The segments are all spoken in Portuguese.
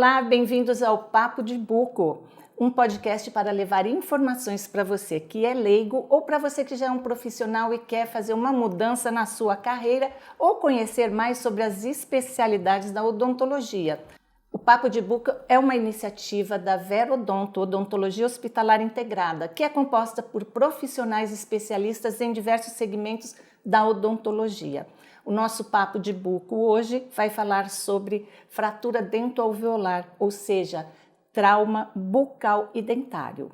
Olá, bem-vindos ao Papo de Buco, um podcast para levar informações para você que é leigo ou para você que já é um profissional e quer fazer uma mudança na sua carreira ou conhecer mais sobre as especialidades da odontologia. O Papo de Buco é uma iniciativa da Verodonto, Odontologia Hospitalar Integrada, que é composta por profissionais especialistas em diversos segmentos da odontologia. O nosso Papo de Buco hoje vai falar sobre fratura dentoalveolar, ou seja, trauma bucal e dentário.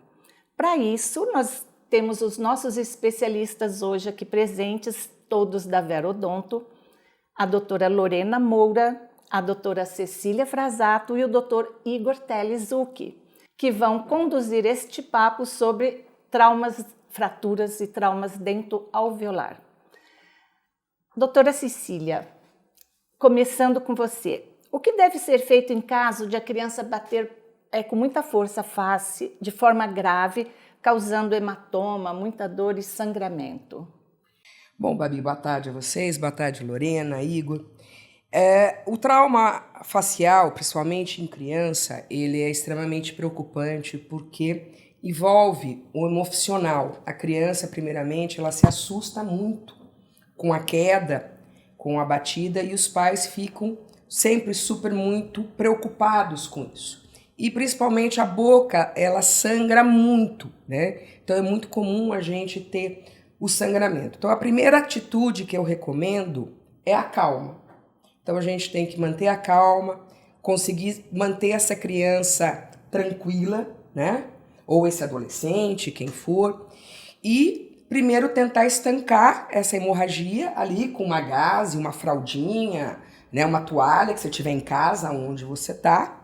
Para isso, nós temos os nossos especialistas hoje aqui presentes, todos da Verodonto, a doutora Lorena Moura, a doutora Cecília Frasato e o doutor Igor Teles-Zucchi, que vão conduzir este papo sobre traumas, fraturas e traumas dentoalveolar. Doutora Cecília, começando com você, o que deve ser feito em caso de a criança bater com muita força a face, de forma grave, causando hematoma, muita dor e sangramento? Bom, Babi, boa tarde a vocês, boa tarde, Lorena, Igor. O trauma facial, principalmente em criança, ele é extremamente preocupante porque envolve o emocional. A criança, primeiramente, ela se assusta muito com a queda, com a batida, e os pais ficam sempre muito preocupados com isso. E principalmente a boca, ela sangra muito, né? Então é muito comum a gente ter o sangramento. Então a primeira atitude que eu recomendo é a calma. Então a gente tem que manter a calma, conseguir manter essa criança tranquila, né? Ou esse adolescente, quem for, e primeiro tentar estancar essa hemorragia ali com uma gaze, uma fraldinha, né, uma toalha que você tiver em casa, onde você está,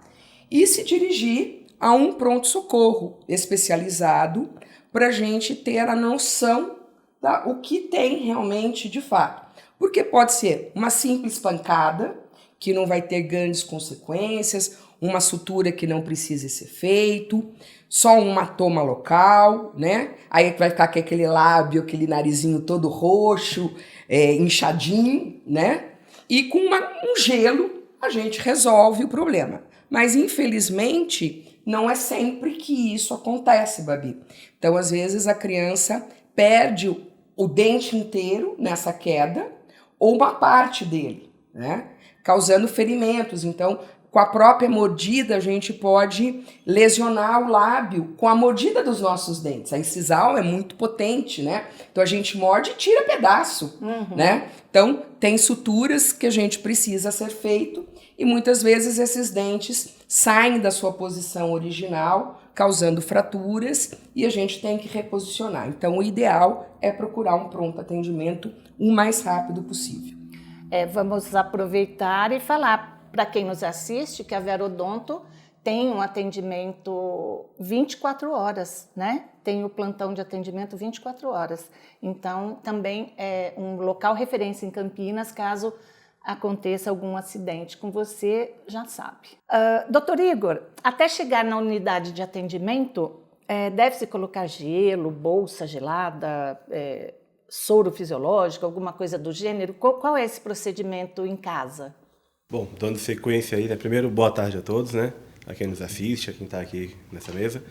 e se dirigir a um pronto-socorro especializado para a gente ter a noção o que tem realmente de fato. Porque pode ser uma simples pancada, que não vai ter grandes consequências, uma sutura que não precise ser feito, só um hematoma local, né? Aí vai ficar com aquele lábio, aquele narizinho todo roxo, inchadinho, né? E com um gelo a gente resolve o problema. Mas infelizmente não é sempre que isso acontece, Babi. Então às vezes a criança perde o dente inteiro nessa queda ou uma parte dele, né? Causando ferimentos. Então, com a própria mordida, a gente pode lesionar o lábio com a mordida dos nossos dentes. A incisal é muito potente, né? Então a gente morde e tira pedaço, né? Então tem suturas que a gente precisa ser feito e muitas vezes esses dentes saem da sua posição original, causando fraturas, e a gente tem que reposicionar. Então o ideal é procurar um pronto atendimento o mais rápido possível. Vamos aproveitar e falar para quem nos assiste que a Verodonto tem um atendimento 24 horas, né? Tem o plantão de atendimento 24 horas. Então, também é um local referência em Campinas, caso aconteça algum acidente com você, já sabe. Doutor Igor, até chegar na unidade de atendimento, deve-se colocar gelo, bolsa gelada, soro fisiológico, alguma coisa do gênero? Qual é esse procedimento em casa? Bom, dando sequência aí, né? Primeiro, boa tarde a todos, né? A quem nos assiste, a quem está aqui nessa mesa.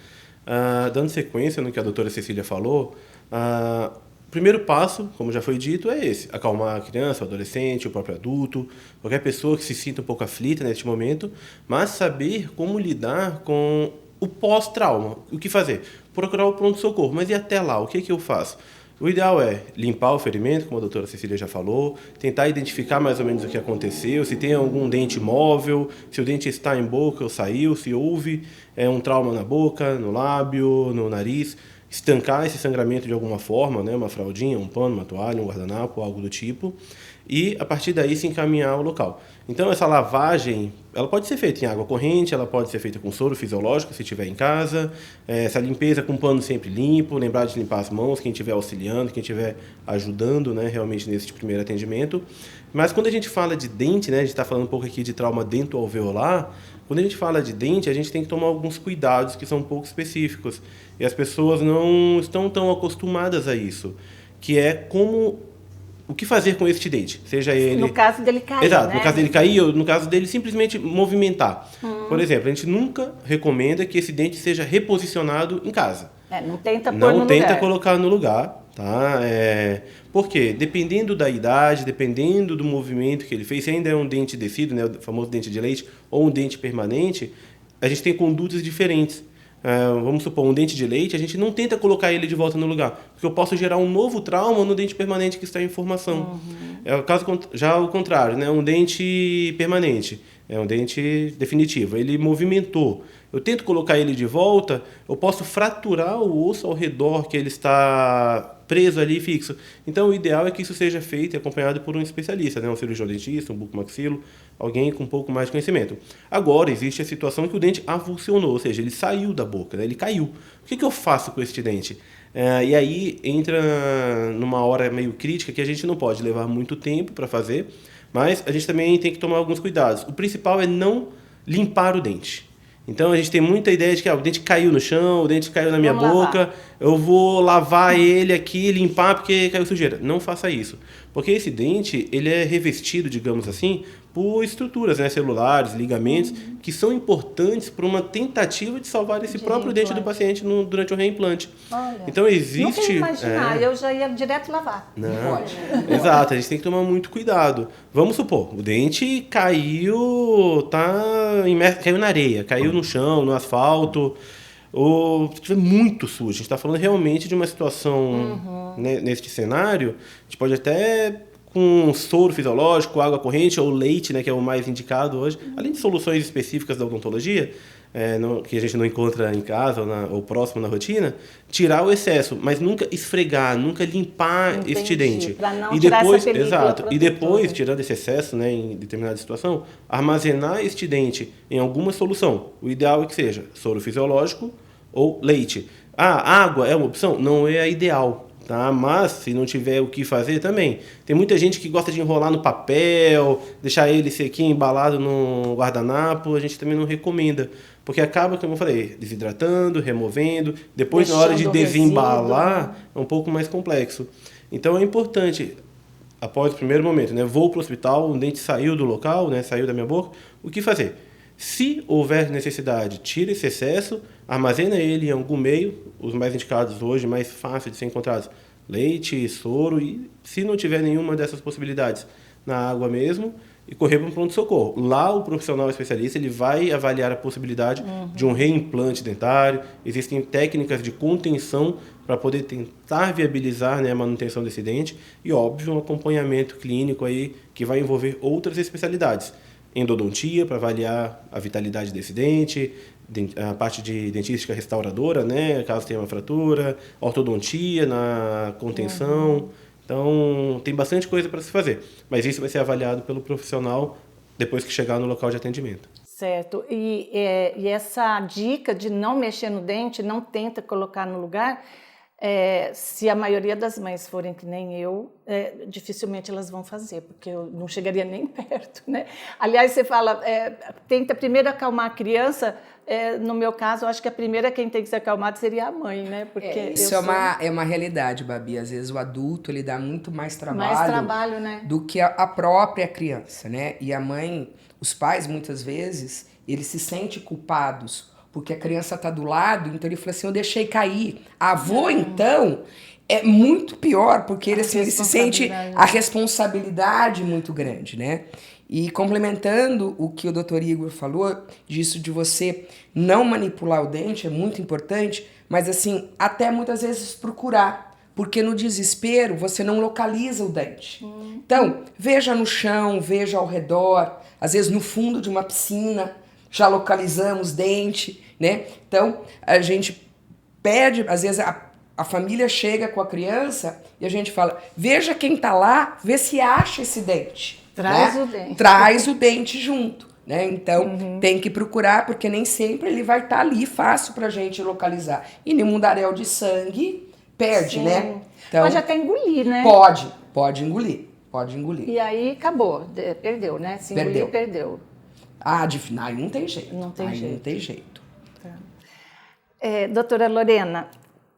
Dando sequência no que a doutora Cecília falou, o primeiro passo, como já foi dito, é esse: acalmar a criança, o adolescente, o próprio adulto, qualquer pessoa que se sinta um pouco aflita neste momento, mas saber como lidar com o pós-trauma. O que fazer? Procurar o pronto-socorro. Mas e até lá, o que eu faço? O ideal é limpar o ferimento, como a doutora Cecília já falou, tentar identificar mais ou menos o que aconteceu, se tem algum dente móvel, se o dente está em boca ou saiu, se houve um trauma na boca, no lábio, no nariz, estancar esse sangramento de alguma forma, né, uma fraldinha, um pano, uma toalha, um guardanapo, algo do tipo, e a partir daí se encaminhar ao local. Então essa lavagem, ela pode ser feita em água corrente, ela pode ser feita com soro fisiológico se tiver em casa, essa limpeza com pano sempre limpo, lembrar de limpar as mãos, quem estiver auxiliando, quem estiver ajudando, né, realmente nesse primeiro atendimento. Mas quando a gente fala de dente, né, a gente está falando um pouco aqui de trauma dentoalveolar, quando a gente fala de dente, a gente tem que tomar alguns cuidados que são um pouco específicos. E as pessoas não estão tão acostumadas a isso, que é como o que fazer com este dente? Seja ele... No caso dele cair, Exato, né? no caso dele cair ou no caso dele simplesmente movimentar. Por exemplo, a gente nunca recomenda que esse dente seja reposicionado em casa. Não tenta pôr Não no tenta lugar. colocar no lugar, tá? Por quê? Dependendo da idade, dependendo do movimento que ele fez, se ainda é um dente descido, né, o famoso dente de leite, ou um dente permanente, a gente tem condutas diferentes. Vamos supor, um dente de leite, a gente não tenta colocar ele de volta no lugar, porque eu posso gerar um novo trauma no dente permanente que está em formação. É o caso já o contrário, né? Um dente permanente, é um dente definitivo, ele movimentou. Eu tento colocar ele de volta, eu posso fraturar o osso ao redor que ele está preso ali fixo. Então, o ideal é que isso seja feito e acompanhado por um especialista, né? Um cirurgião dentista, um bucomaxilo, alguém com um pouco mais de conhecimento. Agora, existe a situação que o dente avulsionou, ou seja, ele saiu da boca, né? Ele caiu. O que eu faço com este dente? E aí entra numa hora meio crítica que a gente não pode levar muito tempo para fazer, mas a gente também tem que tomar alguns cuidados. O principal é não limpar o dente. Então a gente tem muita ideia de que o dente caiu no chão, o dente caiu na minha boca, eu vou lavar ele aqui, limpar porque caiu sujeira. Não faça isso, porque esse dente ele é revestido, digamos assim, por estruturas, né, celulares, ligamentos, que são importantes para uma tentativa de salvar esse próprio dente do paciente durante o reimplante. Olha, então existe... Não quero imaginar, eu já ia direto lavar. Não, exato, a gente tem que tomar muito cuidado. Vamos supor, o dente caiu, caiu na areia, caiu no chão, no asfalto, ou se estiver muito sujo. A gente está falando realmente de uma situação, né, neste cenário, a gente pode até... com soro fisiológico, água corrente ou leite, né, que é o mais indicado hoje, além de soluções específicas da odontologia, que a gente não encontra em casa ou próximo na rotina, tirar o excesso, mas nunca esfregar, nunca limpar este dente. Para não e tirar depois, essa película exato, e depois, protetora. tirando esse excesso, né, em determinada situação, armazenar este dente em alguma solução. O ideal é que seja soro fisiológico ou leite. Água é uma opção? Não é a ideal. Tá? Mas se não tiver o que fazer também. Tem muita gente que gosta de enrolar no papel, deixar ele sequinho, embalado no guardanapo, a gente também não recomenda. Porque acaba, como eu falei, desidratando, removendo, depois na hora de desembalar é um pouco mais complexo. Então é importante, após o primeiro momento, né, vou para o hospital, o dente saiu do local, né, saiu da minha boca, o que fazer? Se houver necessidade, tira esse excesso, armazena ele em algum meio, os mais indicados hoje, mais fáceis de ser encontrados, leite, soro, e se não tiver nenhuma dessas possibilidades, na água mesmo, e correr para um pronto-socorro. Lá o profissional especialista ele vai avaliar a possibilidade de um reimplante dentário, existem técnicas de contenção para poder tentar viabilizar, né, a manutenção desse dente, e óbvio um acompanhamento clínico aí que vai envolver outras especialidades. Endodontia, para avaliar a vitalidade desse dente, a parte de dentística restauradora, né, caso tenha uma fratura, ortodontia na contenção. Então, tem bastante coisa para se fazer. Mas isso vai ser avaliado pelo profissional depois que chegar no local de atendimento. Certo. E essa dica de não mexer no dente, não tenta colocar no lugar... se a maioria das mães forem que nem eu, dificilmente elas vão fazer, porque eu não chegaria nem perto, né? Aliás, você fala, tenta primeiro acalmar a criança, no meu caso, eu acho que a primeira quem tem que ser acalmada seria a mãe, né? Porque isso é uma realidade, Babi. Às vezes o adulto ele dá muito mais trabalho, né? do que a própria criança, né? E a mãe, os pais, muitas vezes, eles se sentem culpados porque a criança está do lado, então ele fala assim, eu deixei cair. A avó, então, é muito pior, porque ele se sente a responsabilidade muito grande, né? E complementando o que o Dr. Igor falou, disso de você não manipular o dente, é muito importante, mas assim, até muitas vezes procurar, porque no desespero você não localiza o dente. Então, veja no chão, veja ao redor, às vezes no fundo de uma piscina, já localizamos dente, né? Então, a gente pede, às vezes a família chega com a criança e a gente fala, veja quem tá lá, vê se acha esse dente. Traz, né? o dente. Traz o dente junto, né? Então, tem que procurar, porque nem sempre ele vai estar ali fácil pra gente localizar. E nenhum mundaréu de sangue perde, né? Então, pode até engolir, né? Pode engolir, pode engolir. E aí acabou, perdeu, né? Se engolir, perdeu. Aí não tem jeito. Não tem jeito. Não tem jeito. Doutora Lorena,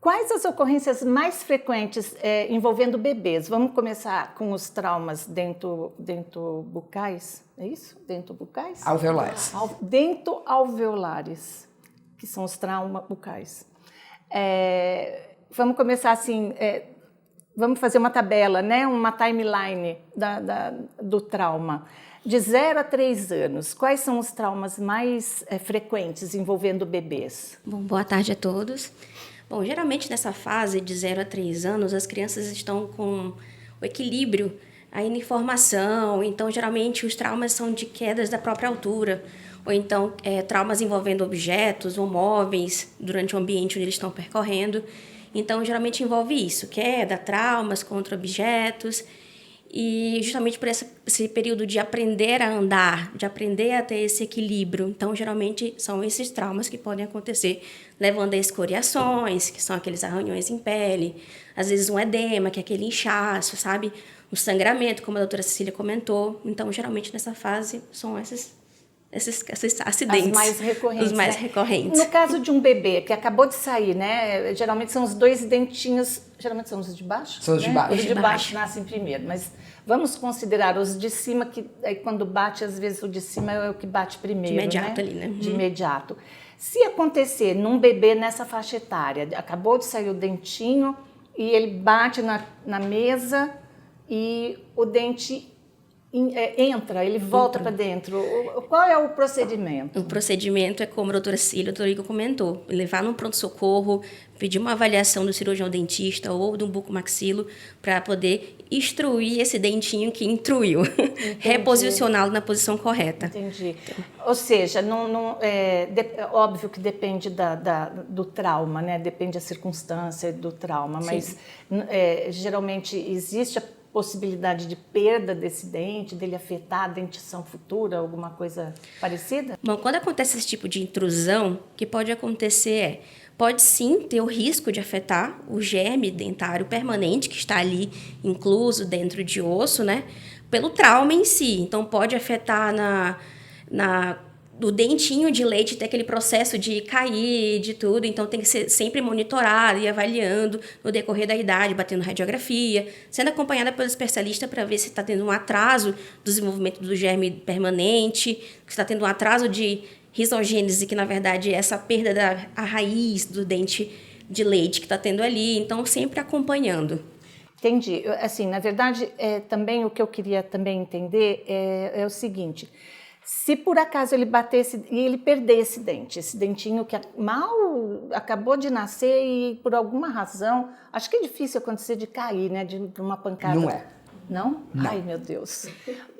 Quais as ocorrências mais frequentes envolvendo bebês? Vamos começar com os traumas dentobucais, é isso? Dentobucais? Alveolares. Dentoalveolares, que são os traumas bucais. Vamos começar assim, vamos fazer uma tabela, né? Uma timeline do trauma. De 0 a 3 anos, quais são os traumas mais frequentes envolvendo bebês? Bom, boa tarde a todos. Bom, geralmente nessa fase de 0 a 3 anos, as crianças estão com o equilíbrio ainda em formação, então geralmente os traumas são de quedas da própria altura, ou então traumas envolvendo objetos ou móveis durante o ambiente onde eles estão percorrendo. Então, geralmente envolve isso, queda, traumas contra objetos, e justamente por esse período de aprender a andar, de aprender a ter esse equilíbrio. Então, geralmente, são esses traumas que podem acontecer, levando a escoriações, que são aqueles arranhões em pele, às vezes um edema, que é aquele inchaço, sabe? Um sangramento, como a doutora Cecília comentou. Então, geralmente, nessa fase, são esses acidentes. Os mais recorrentes. No caso de um bebê que acabou de sair, né? Geralmente são os 2 dentinhos. Geralmente são os de baixo? São os de baixo. Os de baixo nascem primeiro, mas vamos considerar os de cima, que aí quando bate, às vezes o de cima é o que bate primeiro. De imediato, né? ali, né? De imediato. Se acontecer num bebê nessa faixa etária, acabou de sair o dentinho e ele bate na mesa e o dente entra, ele volta para dentro. Qual é o procedimento? O procedimento é como a doutora Cecília e o doutor Igor comentou, levar num pronto-socorro, pedir uma avaliação do cirurgião dentista ou do bucomaxilo para poder instruir esse dentinho que intruiu, reposicioná-lo na posição correta. Entendi. Ou seja, óbvio que depende do trauma, né? Depende da circunstância do trauma, mas geralmente existe a possibilidade de perda desse dente, dele afetar a dentição futura, alguma coisa parecida? Bom, quando acontece esse tipo de intrusão, o que pode acontecer pode sim ter o risco de afetar o germe dentário permanente que está ali incluso dentro de osso, né? Pelo trauma em si. Então, pode afetar do dentinho de leite, ter aquele processo de cair, de tudo. Então, tem que ser sempre monitorado e avaliando no decorrer da idade, batendo radiografia, sendo acompanhada pelo especialista para ver se está tendo um atraso do desenvolvimento do germe permanente, se está tendo um atraso de risogênese, que na verdade é essa perda da raiz do dente de leite que está tendo ali. Então, sempre acompanhando. Entendi. Assim, na verdade, também o que eu queria também entender é o seguinte: se por acaso ele batesse e ele perder esse dente, esse dentinho que mal acabou de nascer e por alguma razão, acho que é difícil acontecer de cair, né, de uma pancada. Não é. Não? Não. Ai, meu Deus.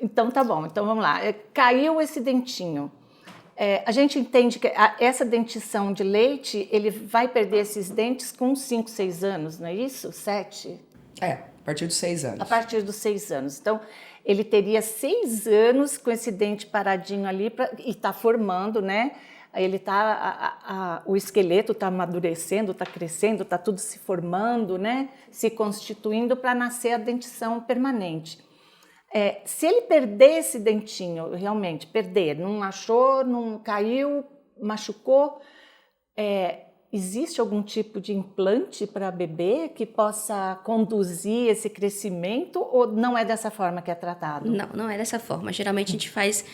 Então tá bom, então vamos lá. Caiu esse dentinho. A gente entende que essa dentição de leite, ele vai perder esses dentes com 5, 6 anos, não é isso? 7? A partir dos 6 anos. A partir dos 6 anos. Então, ele teria 6 anos com esse dente paradinho ali e está formando, né? Ele o esqueleto está amadurecendo, está crescendo, está tudo se formando, né? Se constituindo para nascer a dentição permanente. Se ele perder esse dentinho, realmente perder, não achou, não caiu, machucou, existe algum tipo de implante para bebê que possa conduzir esse crescimento ou não é dessa forma que é tratado? Não, não é dessa forma. Geralmente a gente faz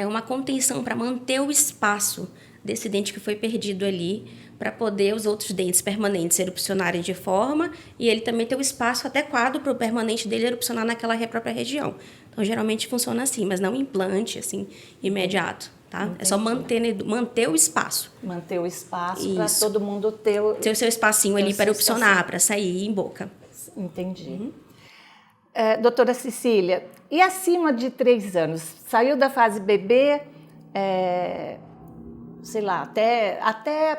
uma contenção para manter o espaço desse dente que foi perdido ali, para poder os outros dentes permanentes erupcionarem de forma e ele também ter o espaço adequado para o permanente dele erupcionar naquela própria região. Então, geralmente funciona assim, mas não implante, assim, imediato. Tá? Entendi. É só manter o espaço. Manter o espaço para todo mundo ter o seu espacinho ali para erupcionar, para sair em boca. Entendi. Doutora Cecília, e acima de 3 anos? Saiu da fase bebê, sei lá, até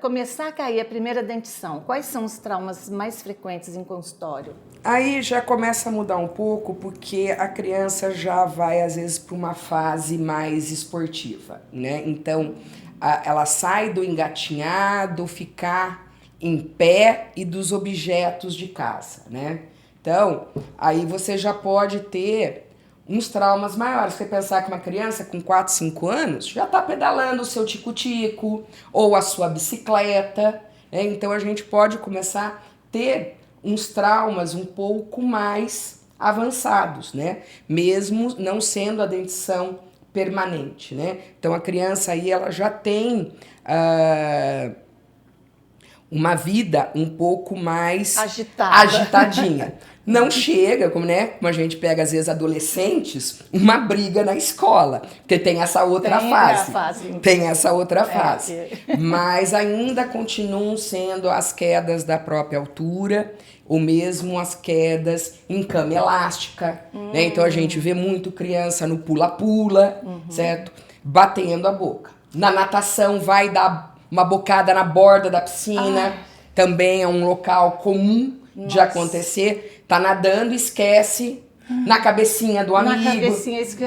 começar a cair a primeira dentição. Quais são os traumas mais frequentes em consultório? Aí já começa a mudar um pouco, porque a criança já vai, às vezes, para uma fase mais esportiva, né? Então, ela sai do engatinhar, do ficar em pé e dos objetos de casa, né? Então, aí você já pode ter uns traumas maiores. Você pensar que uma criança com 4, 5 anos já está pedalando o seu tico-tico ou a sua bicicleta. Então a gente pode começar a ter uns traumas um pouco mais avançados, né? Mesmo não sendo a dentição permanente, né? Então a criança aí ela já tem uma vida um pouco mais agitadinha. Não chega, como a gente pega às vezes adolescentes, uma briga na escola, porque tem essa outra fase. Tem essa outra fase. Mas ainda continuam sendo as quedas da própria altura, ou mesmo as quedas em cama elástica, né? Então a gente vê muito criança no pula-pula, certo? Batendo a boca. Na natação vai dar uma bocada na borda da piscina, também é um local comum de acontecer. Tá nadando, esquece na cabecinha do amigo,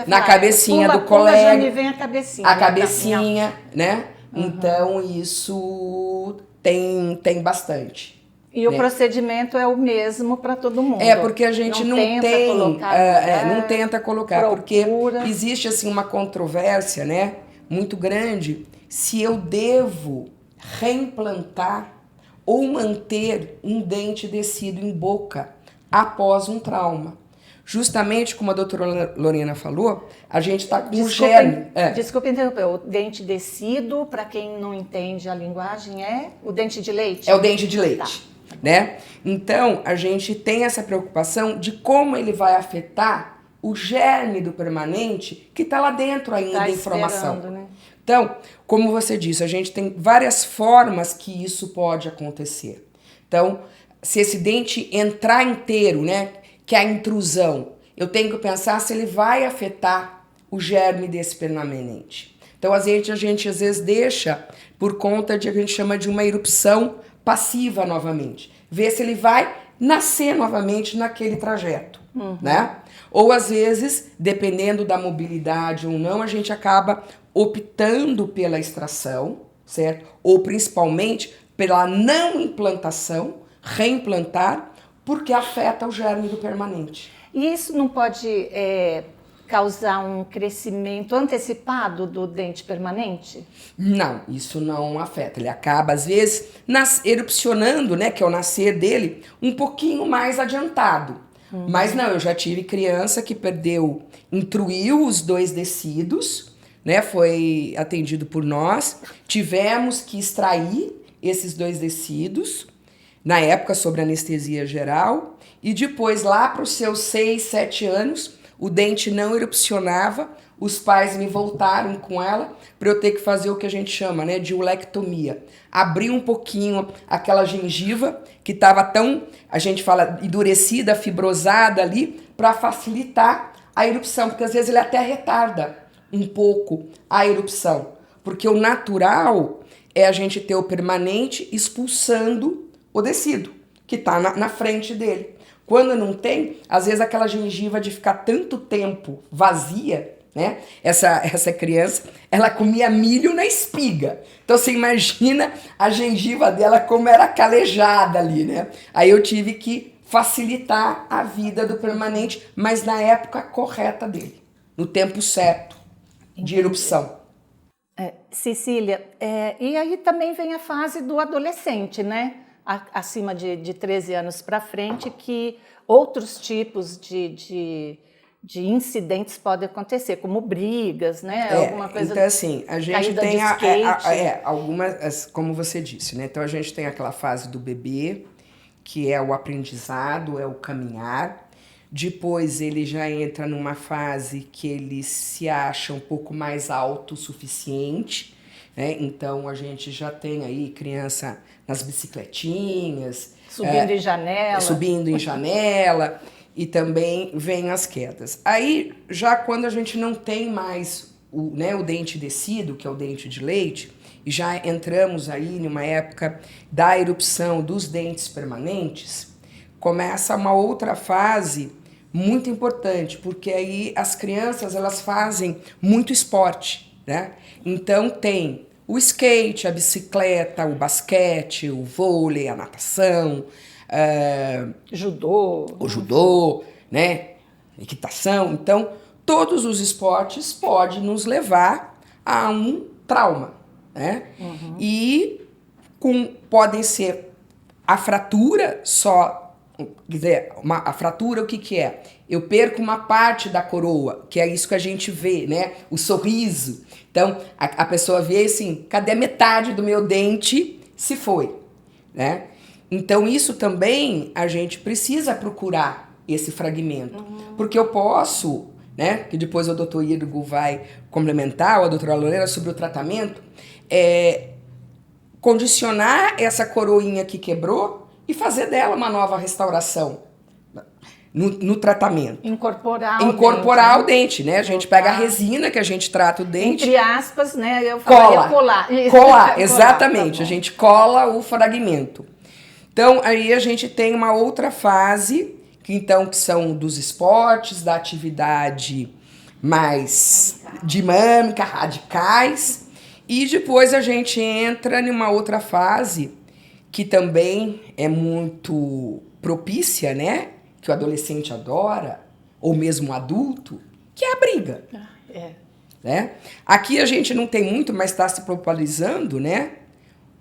na cabecinha do colega. Já me vem a cabecinha. A cabecinha, né? Então isso tem bastante. E o procedimento é o mesmo para todo mundo. Porque a gente não tenta colocar, porque existe assim uma controvérsia, né, muito grande, se eu devo reimplantar ou manter um dente descido em boca após um trauma. Justamente como a doutora Lorena falou, a gente está com o germe. Desculpa interromper, o dente descido, para quem não entende a linguagem, é o dente de leite? É o dente de leite. Né? Então, a gente tem essa preocupação de como ele vai afetar o germe do permanente que está lá dentro ainda em formação. Né? Então, como você disse, a gente tem várias formas que isso pode acontecer. Então, se esse dente entrar inteiro, né, que é a intrusão, eu tenho que pensar se ele vai afetar o germe desse permanente. Então, a gente às vezes deixa por conta de, a gente chama de uma erupção passiva novamente. Ver se ele vai nascer novamente naquele trajeto, né? Ou às vezes, dependendo da mobilidade ou não, a gente acaba optando pela extração, certo? Ou principalmente pela não implantação, reimplantar, porque afeta o germe do permanente. E isso não pode causar um crescimento antecipado do dente permanente? Não, isso não afeta. Ele acaba, às vezes, erupcionando, né, que é o nascer dele, um pouquinho mais adiantado. Mas não, eu já tive criança que intruiu os 2 descidos, né, foi atendido por nós, tivemos que extrair esses 2 descidos, na época sobre anestesia geral, e depois lá para os seus 6, 7 anos, o dente não erupcionava, os pais me voltaram com ela para eu ter que fazer o que a gente chama, né, de ulectomia. Abrir um pouquinho aquela gengiva que estava tão, a gente fala, endurecida, fibrosada ali, para facilitar a erupção, porque às vezes ele até retarda um pouco a erupção. Porque o natural é a gente ter o permanente expulsando o descido, que está na frente dele. Quando não tem, às vezes aquela gengiva de ficar tanto tempo vazia, né? Essa criança, ela comia milho na espiga. Então você imagina a gengiva dela como era calejada ali, né? Aí eu tive que facilitar a vida do permanente, mas na época correta dele, no tempo certo de erupção. Cecília, e aí também vem a fase do adolescente, né? Acima de 13 anos para frente, que outros tipos de incidentes podem acontecer, como brigas, né? Alguma coisa. Então, assim, a gente tem algumas, como você disse, né? Então, a gente tem aquela fase do bebê, que é o aprendizado, é o caminhar. Depois, ele já entra numa fase que ele se acha um pouco mais autossuficiente, né? Então, a gente já tem aí criança nas bicicletinhas. Subindo em janela. E também vem as quedas. Aí, já quando a gente não tem mais o dente descido, que é o dente de leite, e já entramos aí numa época da erupção dos dentes permanentes, começa uma outra fase muito importante, porque aí as crianças elas fazem muito esporte, né? Então tem o skate, a bicicleta, o basquete, o vôlei, a natação, o judô, né? Equitação. Então, todos os esportes podem nos levar a um trauma, né? E com podem ser a fratura só, quer dizer, a fratura o que é? Eu perco uma parte da coroa, que é isso que a gente vê, né? O sorriso. Então, a pessoa vê assim, cadê a metade do meu dente? Se foi, né? Então, isso também a gente precisa procurar esse fragmento. Porque eu posso, né? Que depois o doutor Igor vai complementar, ou a doutora Lorena, sobre o tratamento, condicionar essa coroinha que quebrou e fazer dela uma nova restauração no tratamento. Incorporar o dente, né? A gente pega a resina que a gente trata o dente. Entre aspas, né? Eu falaria colar. Colar, exatamente. Tá, a gente cola o fragmento. Então, aí a gente tem uma outra fase, que são dos esportes, da atividade mais dinâmica, radicais. E depois a gente entra numa outra fase, que também é muito propícia, né? Que o adolescente adora, ou mesmo o adulto, que é a briga. Né? Aqui a gente não tem muito, mas está se popularizando, né?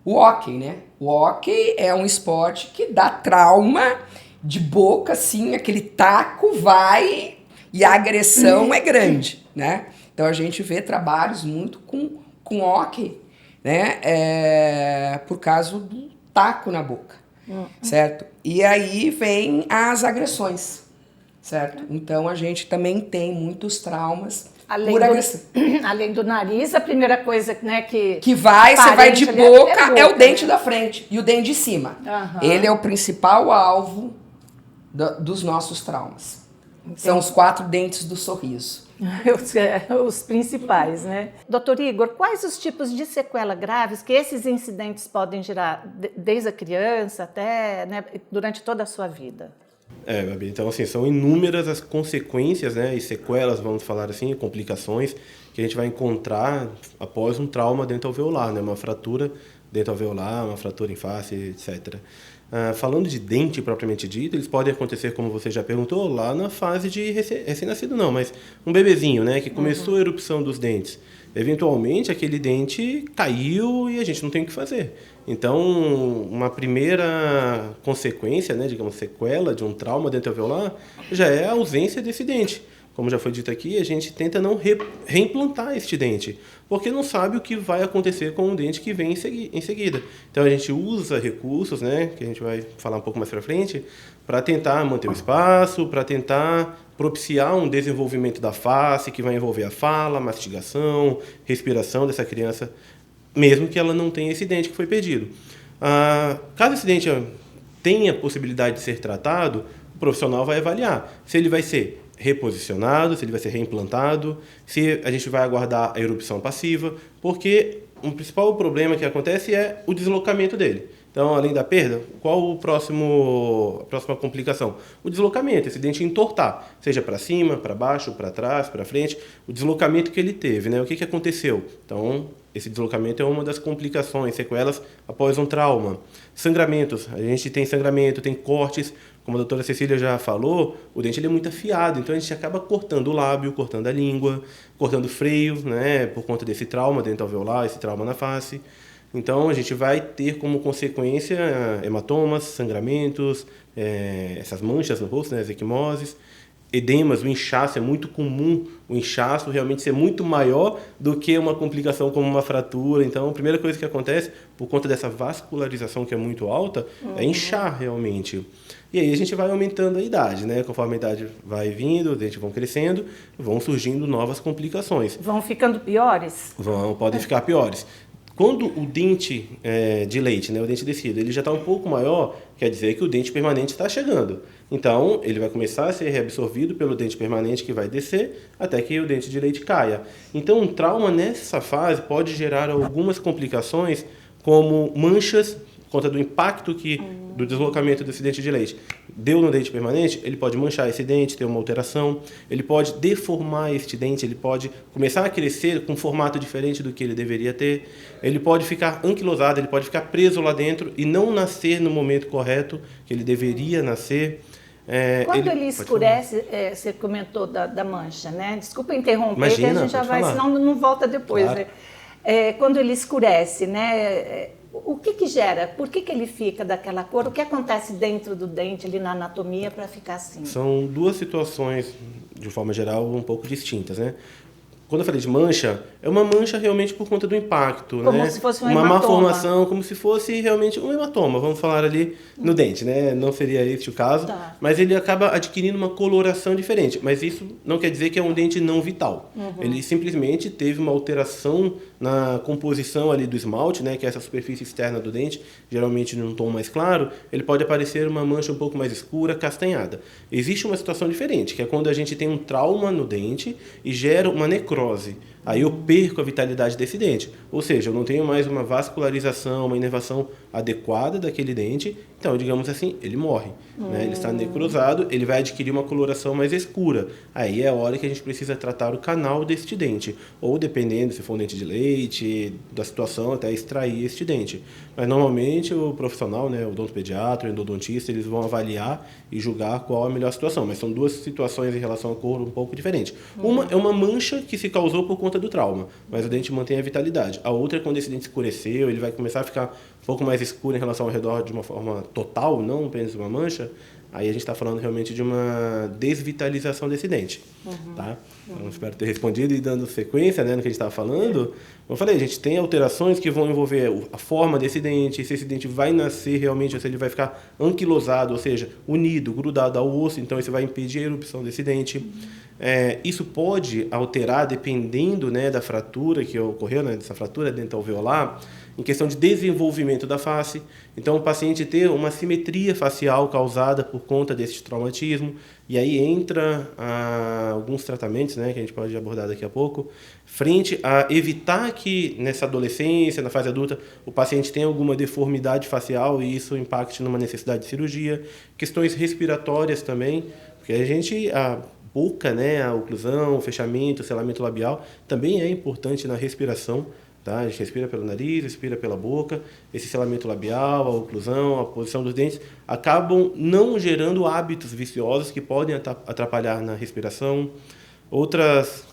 O hóquei, né? O hóquei é um esporte que dá trauma de boca, assim, aquele taco vai e a agressão é grande, né? Então a gente vê trabalhos muito com hóquei, né? Por causa do taco na boca. Certo? E aí vem as agressões, certo? Então a gente também tem muitos traumas por agressão. Além do nariz, a primeira coisa, né, você vai de boca, é o dente da frente e o dente de cima. Ele é o principal alvo dos nossos traumas. Entendi. São os 4 dentes do sorriso. Os principais, né? Doutor Igor, quais os tipos de sequela graves que esses incidentes podem gerar, desde a criança até, né, durante toda a sua vida? Gabi, então assim, são inúmeras as consequências, né, e sequelas, vamos falar assim, complicações que a gente vai encontrar após um trauma dentoalveolar, né, uma fratura dentoalveolar, uma fratura em face, etc. Falando de dente propriamente dito, eles podem acontecer, como você já perguntou, lá na fase de recém-nascido não, mas um bebezinho, né, que começou a erupção dos dentes. Eventualmente, aquele dente caiu e a gente não tem o que fazer. Então, uma primeira consequência, né, digamos, sequela de um trauma dentoalveolar, já é a ausência desse dente. Como já foi dito aqui, a gente tenta não reimplantar este dente, porque não sabe o que vai acontecer com o dente que vem em seguida. Então a gente usa recursos, né, que a gente vai falar um pouco mais para frente, para tentar manter o espaço, para tentar propiciar um desenvolvimento da face, que vai envolver a fala, mastigação, respiração dessa criança, mesmo que ela não tenha esse dente que foi perdido. Caso esse dente tenha possibilidade de ser tratado, o profissional vai avaliar se ele vai ser reposicionado, se ele vai ser reimplantado, se a gente vai aguardar a erupção passiva, porque o principal problema que acontece é o deslocamento dele. Então, além da perda, qual a próxima complicação? O deslocamento, esse dente entortar, seja para cima, para baixo, para trás, para frente, o deslocamento que ele teve, né? O que aconteceu? Então, esse deslocamento é uma das complicações, sequelas após um trauma. Sangramentos, a gente tem sangramento, tem cortes, como a doutora Cecília já falou, o dente ele é muito afiado, então a gente acaba cortando o lábio, cortando a língua, cortando o freio, né? Por conta desse trauma dentoalveolar, esse trauma na face. Então, a gente vai ter como consequência hematomas, sangramentos, essas manchas no rosto, né, as equimoses, edemas, o inchaço, é muito comum o inchaço realmente ser muito maior do que uma complicação como uma fratura. Então, a primeira coisa que acontece, por conta dessa vascularização que é muito alta, é inchar realmente. E aí a gente vai aumentando a idade, né? Conforme a idade vai vindo, os dentes vão crescendo, vão surgindo novas complicações. Vão ficando piores? Podem ficar piores. Quando o dente de leite, né, o dente descido, ele já está um pouco maior, quer dizer que o dente permanente está chegando. Então, ele vai começar a ser reabsorvido pelo dente permanente que vai descer até que o dente de leite caia. Então, um trauma nessa fase pode gerar algumas complicações, como manchas, por conta do impacto do deslocamento desse dente de leite deu no dente permanente, ele pode manchar esse dente, ter uma alteração, ele pode deformar este dente, ele pode começar a crescer com um formato diferente do que ele deveria ter, ele pode ficar anquilosado, ele pode ficar preso lá dentro e não nascer no momento correto que ele deveria nascer. Quando ele escurece, você comentou da mancha, né? Desculpa interromper, imagina, que a gente já vai, senão não volta depois. Claro. Quando ele escurece, né? O que gera? Por que ele fica daquela cor? O que acontece dentro do dente, ali na anatomia, para ficar assim? São duas situações, de forma geral, um pouco distintas, né? Quando eu falei de mancha, é uma mancha realmente por conta do impacto, como né? Se fosse um uma hematoma. malformação, como se fosse realmente um hematoma, vamos falar ali no dente, né? Não seria este o caso, Tá. mas ele acaba adquirindo uma coloração diferente. Mas isso não quer dizer que é um dente não vital. Ele simplesmente teve uma alteração na composição ali do esmalte, né? Que é essa superfície externa do dente, geralmente num tom mais claro, ele pode aparecer uma mancha um pouco mais escura, castanhada. Existe uma situação diferente, que é quando a gente tem um trauma no dente e gera uma necrose. Aí eu perco a vitalidade desse dente. Ou seja, eu não tenho mais uma vascularização, uma inervação adequada daquele dente. Então, digamos assim, ele morre. Né? Ele está necrosado, ele vai adquirir uma coloração mais escura. Aí é a hora que a gente precisa tratar o canal deste dente. Ou, dependendo, se for um dente de leite, da situação, até extrair este dente. Mas, normalmente, o profissional, né, o odontopediatra, o endodontista, eles vão avaliar e julgar qual a melhor situação. Mas são duas situações em relação à cor um pouco diferentes. Uma é uma mancha que se causou por conta do trauma, mas o dente mantém a vitalidade. A outra é quando esse dente escureceu, ele vai começar a ficar um pouco mais escuro em relação ao redor de uma forma total, não apenas uma mancha. Aí a gente está falando realmente de uma desvitalização desse dente. Tá? Então, espero ter respondido e dando sequência, né, no que a gente estava falando. Como eu falei, a gente tem alterações que vão envolver a forma desse dente, se esse dente vai nascer realmente, ou se ele vai ficar anquilosado, ou seja, unido, grudado ao osso, então isso vai impedir a erupção desse dente. Isso pode alterar, dependendo, né, da fratura que ocorreu, né, dessa fratura dental-alveolar, em questão de desenvolvimento da face. Então, o paciente ter uma simetria facial causada por conta desse traumatismo. E aí entra alguns tratamentos, né, que a gente pode abordar daqui a pouco, frente a evitar que nessa adolescência, na fase adulta, o paciente tenha alguma deformidade facial e isso impacte numa necessidade de cirurgia. Questões respiratórias também, porque a boca, né, a oclusão, o fechamento, o selamento labial, também é importante na respiração. Tá? A gente respira pelo nariz, respira pela boca. Esse selamento labial, a oclusão, a posição dos dentes acabam não gerando hábitos viciosos que podem atrapalhar na respiração.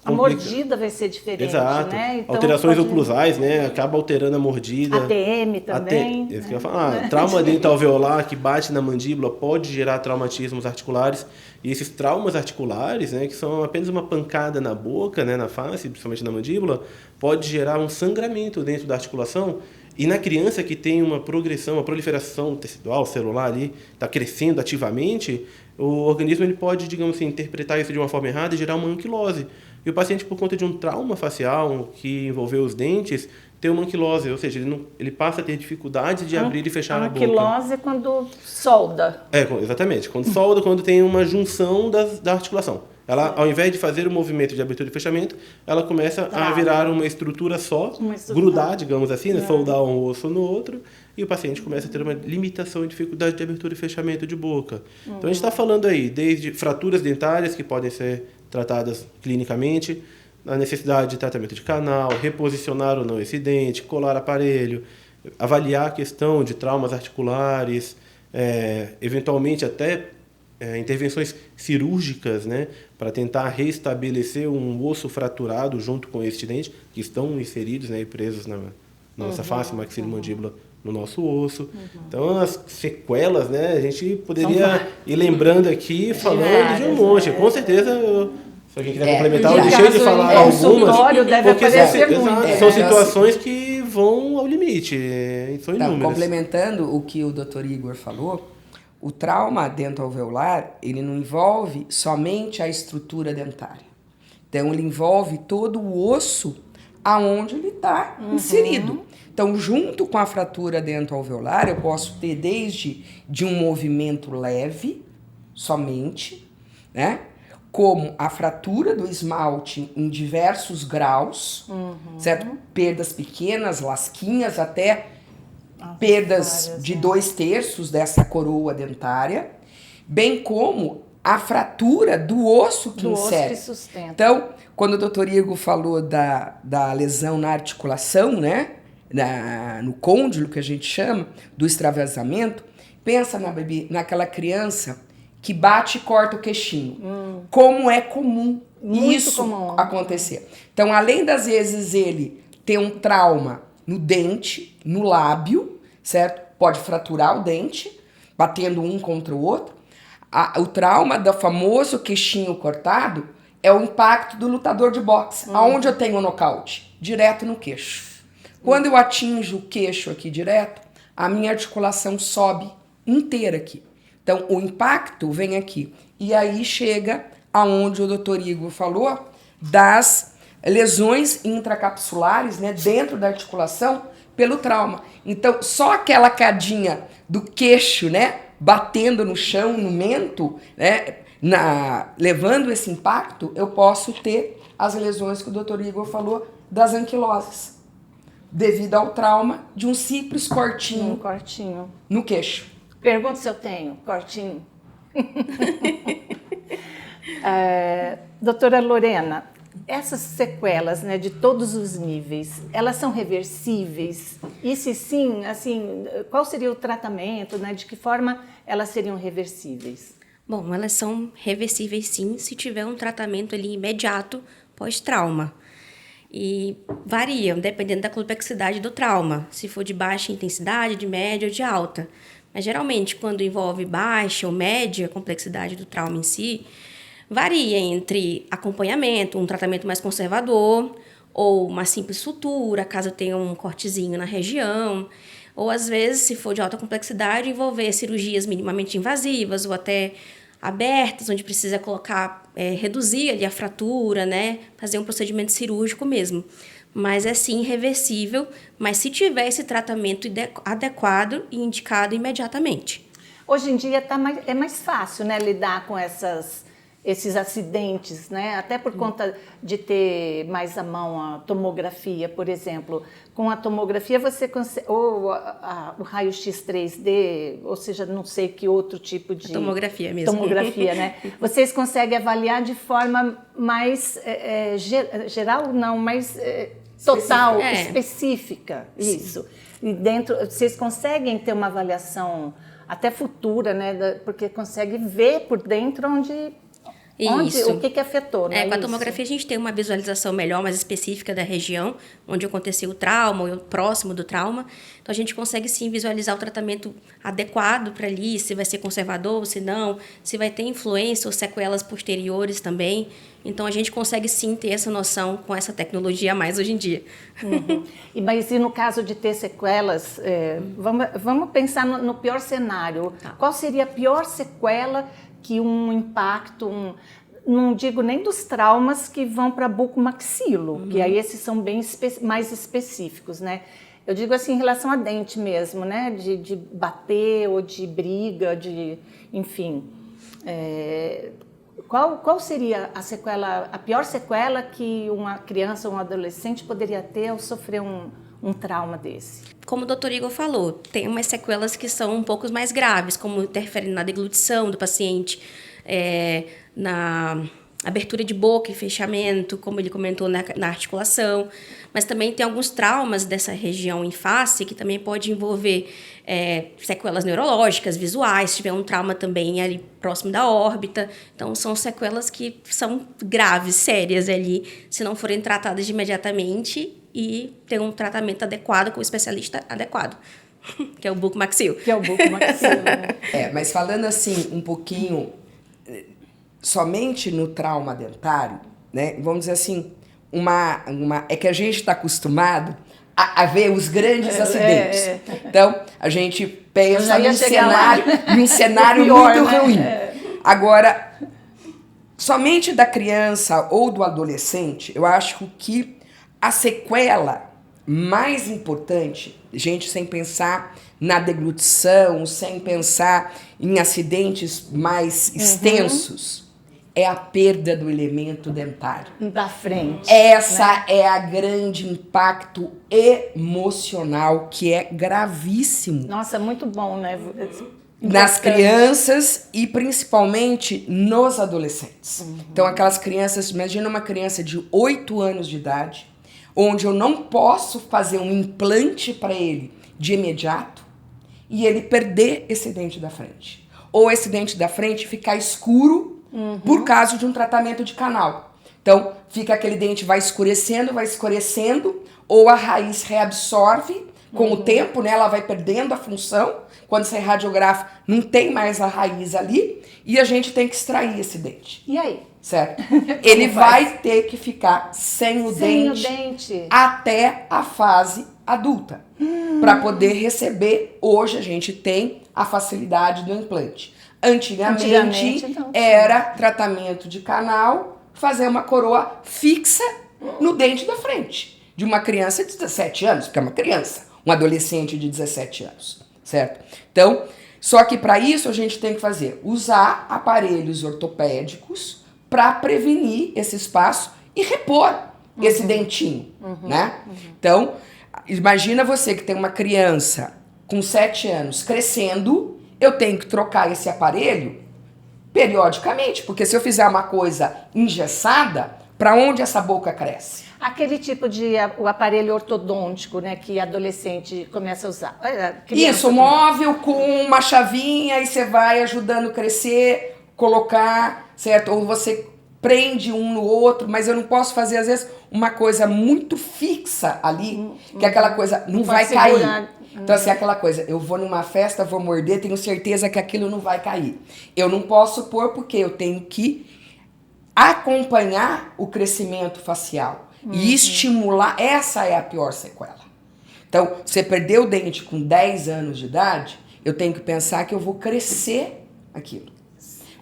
A mordida vai ser diferente, Exato. né? Então, alterações oclusais, né? Acaba alterando a mordida. ATM também. Isso que eu ia falar. Trauma dental-alveolar que bate na mandíbula pode gerar traumatismos articulares. E esses traumas articulares, né, que são apenas uma pancada na boca, né, na face, principalmente na mandíbula, pode gerar um sangramento dentro da articulação. E na criança que tem uma progressão, uma proliferação tecidual, celular ali, está crescendo ativamente, o organismo ele pode, digamos assim, interpretar isso de uma forma errada e gerar uma anquilose. E o paciente, por conta de um trauma facial que envolveu os dentes, tem uma anquilose, ou seja, ele passa a ter dificuldade de abrir e fechar a boca. A anquilose é quando solda. Exatamente. Quando solda, quando tem uma junção da articulação. Ela, ao invés de fazer o movimento de abertura e fechamento, ela começa a virar uma estrutura só, grudar, digamos assim, né? Soldar um osso no outro, e o paciente começa a ter uma limitação e dificuldade de abertura e fechamento de boca. Então, a gente está falando aí desde fraturas dentárias, que podem ser tratadas clinicamente, a necessidade de tratamento de canal, reposicionar ou não esse dente, colar aparelho, avaliar a questão de traumas articulares, eventualmente até intervenções cirúrgicas, né, para tentar restabelecer um osso fraturado junto com este dente, que estão inseridos, né, e presos na nossa face, maxilomandibular, no nosso osso. Então, as sequelas, né, a gente poderia ir lembrando aqui, falando de um monte. Com certeza, se alguém quiser complementar, eu deixei de falar algumas. Deve aparecer muito. São situações que vão ao limite, são inúmeras. Complementando o que o Dr. Igor falou, o trauma dental-alveolar, ele não envolve somente a estrutura dentária. Então, ele envolve todo o osso aonde ele está inserido. Então, junto com a fratura dental-alveolar, eu posso ter desde de um movimento leve, somente, né? Como a fratura do esmalte em diversos graus, certo? Perdas pequenas, lasquinhas, até perdas de 2/3 dessa coroa dentária, bem como a fratura do osso que insere. Osso que sustenta. Então, quando o doutor Igor falou da lesão na articulação, né, no côndilo, que a gente chama, do extravasamento, pensa naquela criança que bate e corta o queixinho. Como é comum Muito isso comum acontecer. Então, além das vezes ele ter um trauma no dente, no lábio, certo? Pode fraturar o dente, batendo um contra o outro. O trauma do famoso queixinho cortado é o impacto do lutador de boxe. Aonde eu tenho o nocaute? Direto no queixo. Quando eu atinjo o queixo aqui direto, a minha articulação sobe inteira aqui. Então, o impacto vem aqui. E aí chega aonde o Dr. Igor falou das lesões intracapsulares, né, dentro da articulação pelo trauma. Então, só aquela cadinha do queixo, né, batendo no chão, no mento, né, levando esse impacto, eu posso ter as lesões que o Dr. Igor falou das anquiloses, devido ao trauma de um simples cortinho, no queixo. Pergunta se eu tenho cortinho. Doutora Lorena, essas sequelas, né, de todos os níveis, elas são reversíveis? E se sim, assim, qual seria o tratamento, né, de que forma elas seriam reversíveis? Bom, elas são reversíveis sim, se tiver um tratamento ali imediato pós-trauma. E variam, dependendo da complexidade do trauma, se for de baixa intensidade, de média ou de alta. Mas geralmente, quando envolve baixa ou média complexidade do trauma em si, varia entre acompanhamento, um tratamento mais conservador, ou uma simples sutura, caso tenha um cortezinho na região, ou às vezes, se for de alta complexidade, envolver cirurgias minimamente invasivas ou até abertas, onde precisa reduzir ali a fratura, né? Fazer um procedimento cirúrgico mesmo. Mas é sim reversível, mas se tiver esse tratamento adequado e indicado imediatamente. Hoje em dia é mais fácil, né, lidar com esses acidentes, né? Até por conta de ter mais à mão a tomografia, por exemplo. Com a tomografia você consegue, ou o raio-x 3D, ou seja, não sei que outro tipo de... Tomografia mesmo. Tomografia, né? Vocês conseguem avaliar de forma mais geral, não, mais total, específica, isso. E dentro, vocês conseguem ter uma avaliação até futura, né? Porque consegue ver por dentro o que afetou, né? Com a tomografia a gente tem uma visualização melhor, mais específica da região onde aconteceu o trauma, ou próximo do trauma. Então a gente consegue sim visualizar o tratamento adequado para ali, se vai ser conservador, se não, se vai ter influência ou sequelas posteriores também. Então a gente consegue sim ter essa noção com essa tecnologia a mais hoje em dia. Uhum. Mas e no caso de ter sequelas, vamos pensar no pior cenário. Tá. Qual seria a pior sequela que um impacto, não digo nem dos traumas que vão para bucomaxilo, que aí esses são bem mais específicos, né? Eu digo assim em relação a dente mesmo, né? De bater ou de briga, enfim. Qual seria a pior sequela que uma criança ou um adolescente poderia ter ao sofrer um trauma desse? Como o Dr. Igor falou, tem umas sequelas que são um pouco mais graves, como interferir na deglutição do paciente, na abertura de boca e fechamento, como ele comentou, na articulação. Mas também tem alguns traumas dessa região em face que também pode envolver sequelas neurológicas, visuais, se tiver um trauma também ali próximo da órbita. Então, são sequelas que são graves, sérias ali, se não forem tratadas imediatamente e ter um tratamento adequado com o especialista adequado, que é o bucomaxilo. Né? Mas falando assim, um pouquinho, somente no trauma dentário, né? Vamos dizer assim, é que a gente está acostumado a ver os grandes acidentes. Então, a gente pensa num cenário pior, muito ruim. Agora, somente da criança ou do adolescente, eu acho que a sequela mais importante, gente, sem pensar na deglutição, sem pensar em acidentes mais extensos, é a perda do elemento dentário. Da frente. Essa é a grande impacto emocional, que é gravíssimo. Nossa, muito bom, né? Nas crianças e principalmente nos adolescentes. Então, aquelas crianças, imagina uma criança de 8 anos de idade, onde eu não posso fazer um implante para ele de imediato e ele perder esse dente da frente. Ou esse dente da frente ficar escuro por causa de um tratamento de canal. Então, fica aquele dente, vai escurecendo, ou a raiz reabsorve com o tempo, né? Ela vai perdendo a função. Quando você radiografa, não tem mais a raiz ali e a gente tem que extrair esse dente. E aí? Certo? Ele vai ter que ficar sem o dente até a fase adulta. Para poder receber, hoje a gente tem a facilidade do implante. Antigamente não, era tratamento de canal, fazer uma coroa fixa no dente da frente de uma criança de 17 anos, porque é uma criança, um adolescente de 17 anos, certo? Então, só que para isso a gente tem que usar aparelhos ortopédicos para prevenir esse espaço e repor esse dentinho, né? Então, imagina você que tem uma criança com 7 anos crescendo, eu tenho que trocar esse aparelho periodicamente, porque se eu fizer uma coisa engessada, para onde essa boca cresce? Aquele tipo de o aparelho ortodôntico, né, que adolescente começa a usar. Isso, móvel com uma chavinha e você vai ajudando a crescer, colocar, certo? Ou você prende um no outro, mas eu não posso fazer, às vezes, uma coisa muito fixa ali, que aquela coisa não vai cair. Então, assim, aquela coisa, eu vou numa festa, vou morder, tenho certeza que aquilo não vai cair. Eu não posso pôr porque eu tenho que acompanhar o crescimento facial e estimular. Essa é a pior sequela. Então, você perdeu o dente com 10 anos de idade, eu tenho que pensar que eu vou crescer aquilo.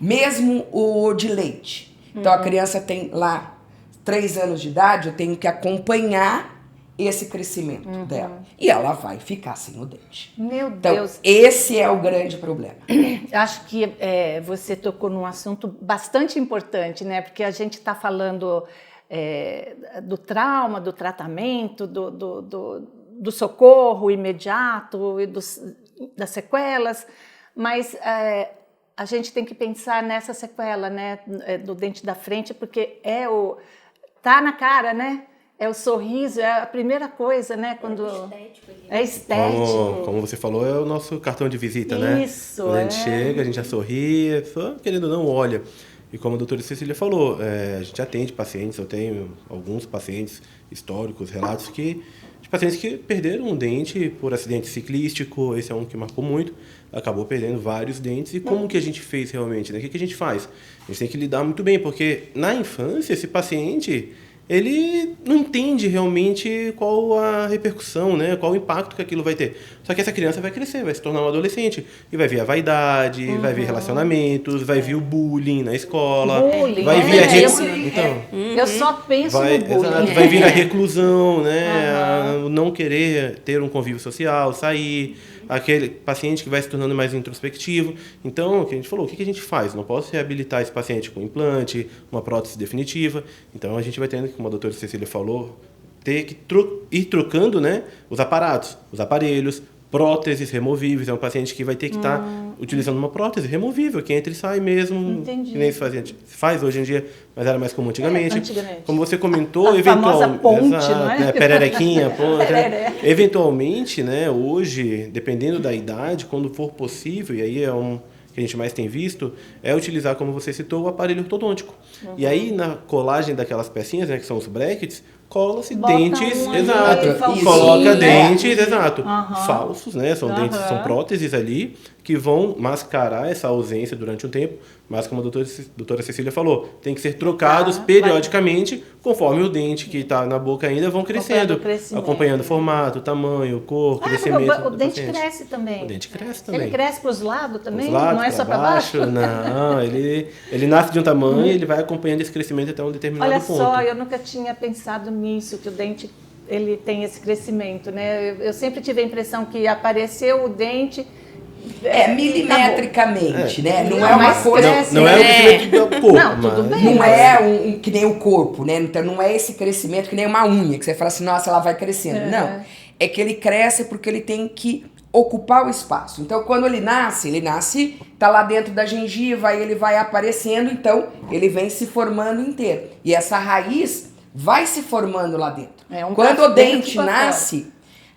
Mesmo o de leite. Então, a criança tem lá 3 anos de idade, eu tenho que acompanhar esse crescimento dela. E ela vai ficar sem o dente. Meu então, Deus. Esse é o grande problema. Acho que você tocou num assunto bastante importante, né? Porque a gente está falando do trauma, do tratamento, do socorro imediato e das sequelas, mas a gente tem que pensar nessa sequela, né? Do dente da frente, porque tá na cara, né? É o sorriso, é a primeira coisa, né? Quando é estético. Como você falou, é o nosso cartão de visita, né? Isso, Quando a gente chega, a gente já sorri, só querendo ou não olha. E como a doutora Cecília falou, a gente atende pacientes, eu tenho alguns pacientes históricos, relatos de pacientes que perderam um dente por acidente ciclístico, esse é um que marcou muito, acabou perdendo vários dentes. E como que a gente fez realmente, né? O que a gente faz? A gente tem que lidar muito bem, porque na infância esse paciente ele não entende realmente qual a repercussão, né? Qual o impacto que aquilo vai ter. Só que essa criança vai crescer, vai se tornar um adolescente e vai ver a vaidade, vai ver relacionamentos, vai ver o bullying na escola, vai vir a eu só penso no bullying. Exato, vai vir a reclusão, né? O não querer ter um convívio social, sair, aquele paciente que vai se tornando mais introspectivo. Então, o que a gente falou, o que a gente faz? Não posso reabilitar esse paciente com implante, uma prótese definitiva. Então, a gente vai tendo, como a doutora Cecília falou, ter que ir trocando, né, os aparatos, os aparelhos, próteses removíveis. É um paciente que vai ter que estar utilizando uma prótese removível, que entra e sai mesmo. Entendi. Que nem se faz hoje em dia, mas era mais comum antigamente. Como você comentou, a famosa ponte, não é? Pererequinha, ponte. Eventualmente, né, hoje, dependendo da idade, quando for possível, e aí é que a gente mais tem visto, é utilizar, como você citou, o aparelho ortodôntico. E aí, na colagem daquelas pecinhas, né, que são os brackets, cola-se dentes, coloca dentes, falsos, né, são dentes, são próteses ali, que vão mascarar essa ausência durante um tempo, mas como a doutora Cecília falou, tem que ser trocados periodicamente, conforme o dente que está na boca ainda vão crescendo, acompanhando o formato, tamanho, cor, crescimento. O dente cresce também. O dente cresce também. Ele cresce para os lados também? Lados, não é só para baixo? Não, ele nasce de um tamanho e ele vai acompanhando esse crescimento até um determinado ponto. Olha só, eu nunca tinha pensado nisso, que o dente ele tem esse crescimento, né? Eu sempre tive a impressão que apareceu o dente... milimetricamente, né? Não é uma coisa... Não é o crescimento do corpo. Não, tudo bem. Não é que nem o corpo, né? Então não é esse crescimento que nem uma unha, que você fala assim, nossa, ela vai crescendo. Não, é que ele cresce porque ele tem que ocupar o espaço. Então quando ele nasce, tá lá dentro da gengiva, aí ele vai aparecendo, então ele vem se formando inteiro. E essa raiz vai se formando lá dentro. Quando o dente nasce...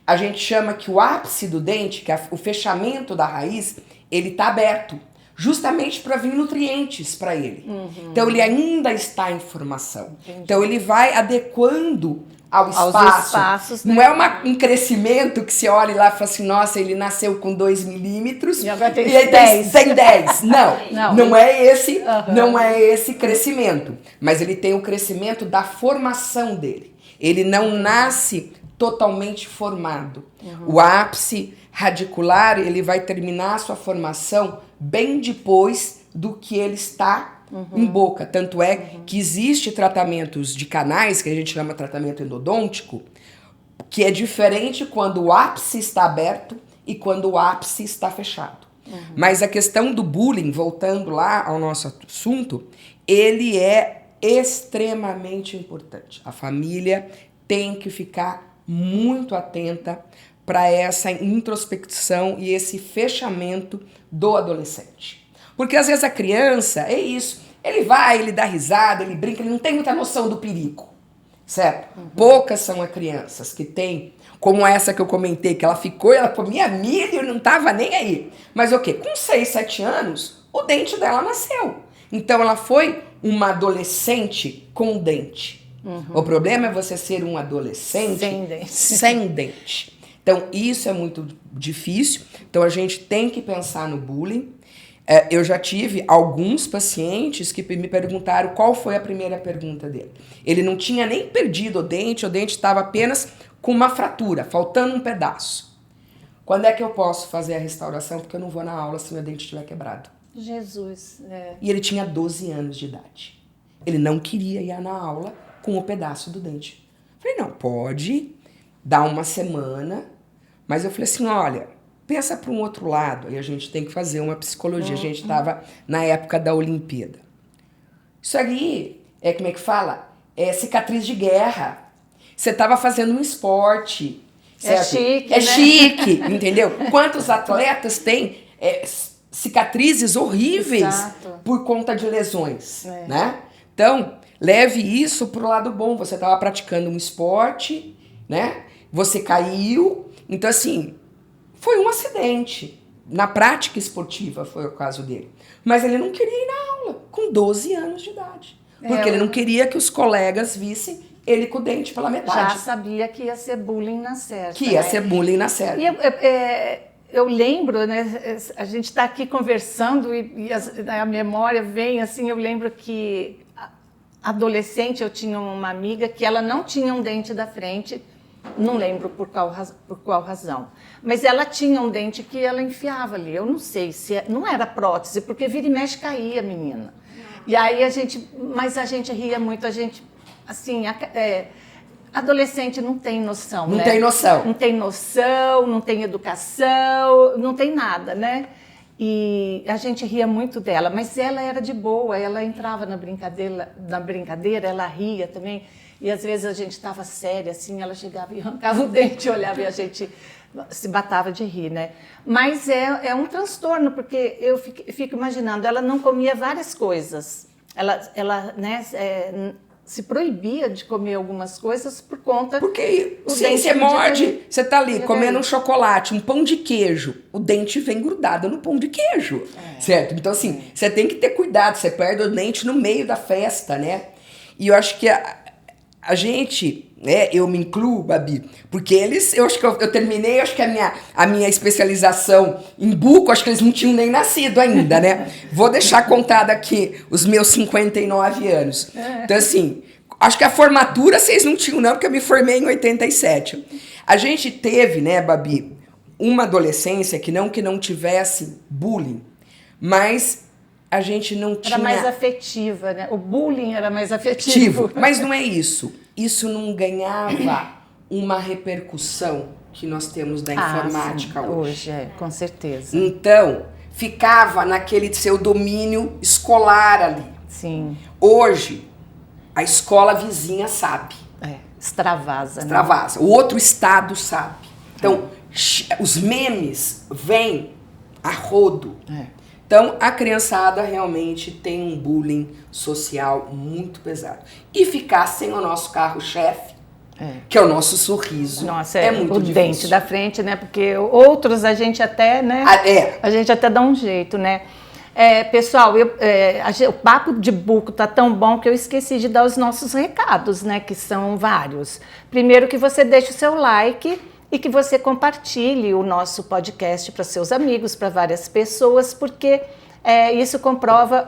A gente chama que o ápice do dente, que é o fechamento da raiz, ele está aberto. justamente para vir nutrientes para ele. Então ele ainda está em formação. Entendi. Então ele vai adequando ao espaço. Aos espaços, né? Não é um crescimento que se olha lá e fala assim, nossa, ele nasceu com 2 milímetros E agora tem e aí 10. tem 10. Não é esse, Uhum. não é esse crescimento. Mas ele tem o crescimento da formação dele. Ele não nasce totalmente formado. O ápice radicular, ele vai terminar a sua formação bem depois do que ele está em boca. Tanto é que existe tratamentos de canais, que a gente chama tratamento endodôntico, que é diferente quando o ápice está aberto e quando o ápice está fechado. Mas a questão do bullying, voltando lá ao nosso assunto, ele é extremamente importante. A família tem que ficar muito atenta para essa introspecção e esse fechamento do adolescente. Porque às vezes a criança, é isso, ele vai, ele dá risada, ele brinca, ele não tem muita noção do perigo, certo? Poucas são as crianças que têm, como essa que eu comentei, que ela ficou, ela comia milho e não tava nem aí. Mas o quê? Com 6, 7 anos, o dente dela nasceu. Então ela foi uma adolescente com dente. O problema é você ser um adolescente sem dente. Então isso é muito difícil. Então a gente tem que pensar no bullying. Eu já tive alguns pacientes que me perguntaram qual foi a primeira pergunta dele. Ele não tinha nem perdido o dente estava apenas com uma fratura, faltando um pedaço. Quando é que eu posso fazer a restauração? Porque eu não vou na aula se meu dente estiver quebrado. Jesus. E ele tinha 12 anos de idade. Ele não queria ir na aula com o pedaço do dente. Falei, não, pode dar uma semana, mas eu falei assim, olha, pensa para um outro lado, aí a gente tem que fazer uma psicologia. A gente estava na época da Olimpíada. Isso aí, como é que fala? É cicatriz de guerra. Você estava fazendo um esporte. Certo? É chique, É né? chique, entendeu? Quantos atletas têm cicatrizes horríveis Exato. por conta de lesões, né? Então, leve isso pro lado bom. Você estava praticando um esporte, né? Você caiu. Então, assim, foi um acidente. Na prática esportiva foi o caso dele. Mas ele não queria ir na aula, com 12 anos de idade. Porque ele não queria que os colegas vissem ele com o dente pela metade. Já sabia que ia ser bullying na certa. Que ia ser bullying na certa. E eu lembro, né, a gente está aqui conversando e a memória vem assim, eu lembro que adolescente eu tinha uma amiga que ela não tinha um dente da frente, não lembro por qual razão, mas ela tinha um dente que ela enfiava ali, eu não sei se não era prótese, porque vira e mexe caía, menina. E aí a gente ria muito, a gente, assim, adolescente não tem noção, Não né? tem noção. Não tem noção, não tem educação, não tem nada, né? E a gente ria muito dela, mas ela era de boa, ela entrava na brincadeira, ela ria também. E às vezes a gente estava séria, assim, ela chegava e arrancava o dente, olhava e a gente se batava de rir, né? Mas é um transtorno, porque eu fico imaginando, ela não comia várias coisas. Ela né, se proibia de comer algumas coisas por conta... Porque o se dente você podia morde, cair. você tá ali Podia comendo cair. um chocolate, um pão de queijo, o dente vem grudado no pão de queijo, certo? Então assim, você tem que ter cuidado, você perde o dente no meio da festa, né? E eu acho que a gente, né, eu me incluo, Babi, porque eu acho que eu terminei, acho que a minha especialização em buco, acho que eles não tinham nem nascido ainda, né? Vou deixar contado aqui os meus 59 anos. Então assim, acho que a formatura vocês não tinham não, porque eu me formei em 87. A gente teve, né, Babi, uma adolescência que não tivesse bullying, mas a gente não tinha... Era mais afetiva, né? O bullying era mais afetivo. Mas não é isso. Isso não ganhava uma repercussão que nós temos da informática sim, hoje. com certeza. Então, ficava naquele seu domínio escolar ali. Sim. Hoje, a escola vizinha sabe. Extravasa. Extravasa. O outro estado sabe. Então, os memes vêm a rodo. Então, a criançada realmente tem um bullying social muito pesado. E ficar sem o nosso carro-chefe, que é o nosso sorriso, Nossa, é muito o difícil. dente da frente, né? Porque outros a gente até, né? A gente até dá um jeito, né? Pessoal, o Papo de Buco tá tão bom que eu esqueci de dar os nossos recados, né? Que são vários. Primeiro, que você deixe o seu like e que você compartilhe o nosso podcast para seus amigos, para várias pessoas, porque isso comprova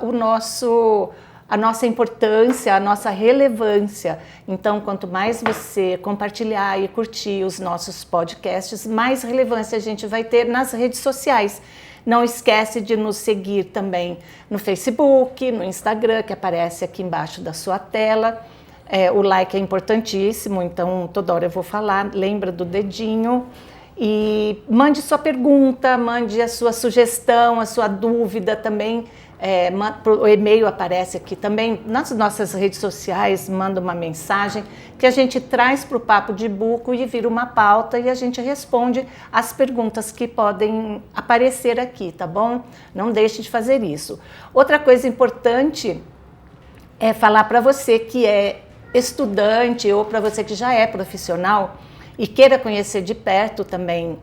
a nossa importância, a nossa relevância. Então, quanto mais você compartilhar e curtir os nossos podcasts, mais relevância a gente vai ter nas redes sociais. Não esquece de nos seguir também no Facebook, no Instagram, que aparece aqui embaixo da sua tela. O like é importantíssimo, então toda hora eu vou falar, lembra do dedinho. E mande sua pergunta, mande a sua sugestão, a sua dúvida também. O e-mail aparece aqui também. Nas nossas redes sociais, manda uma mensagem que a gente traz para o Papo de Buco e vira uma pauta e a gente responde as perguntas que podem aparecer aqui, tá bom? Não deixe de fazer isso. Outra coisa importante é falar para você que é estudante ou para você que já é profissional e queira conhecer de perto também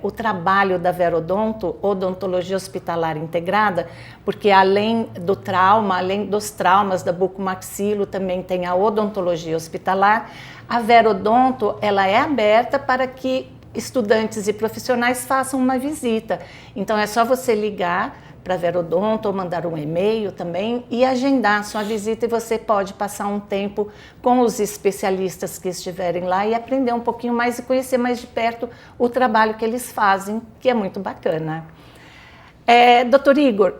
o trabalho da Verodonto, Odontologia Hospitalar Integrada, porque além do trauma, além dos traumas da bucomaxilo, também tem a odontologia hospitalar. A Verodonto, ela é aberta para que estudantes e profissionais façam uma visita. Então é só você ligar para a Verodonto ou mandar um e-mail também e agendar sua visita, e você pode passar um tempo com os especialistas que estiverem lá e aprender um pouquinho mais e conhecer mais de perto o trabalho que eles fazem, que é muito bacana. Doutor Igor,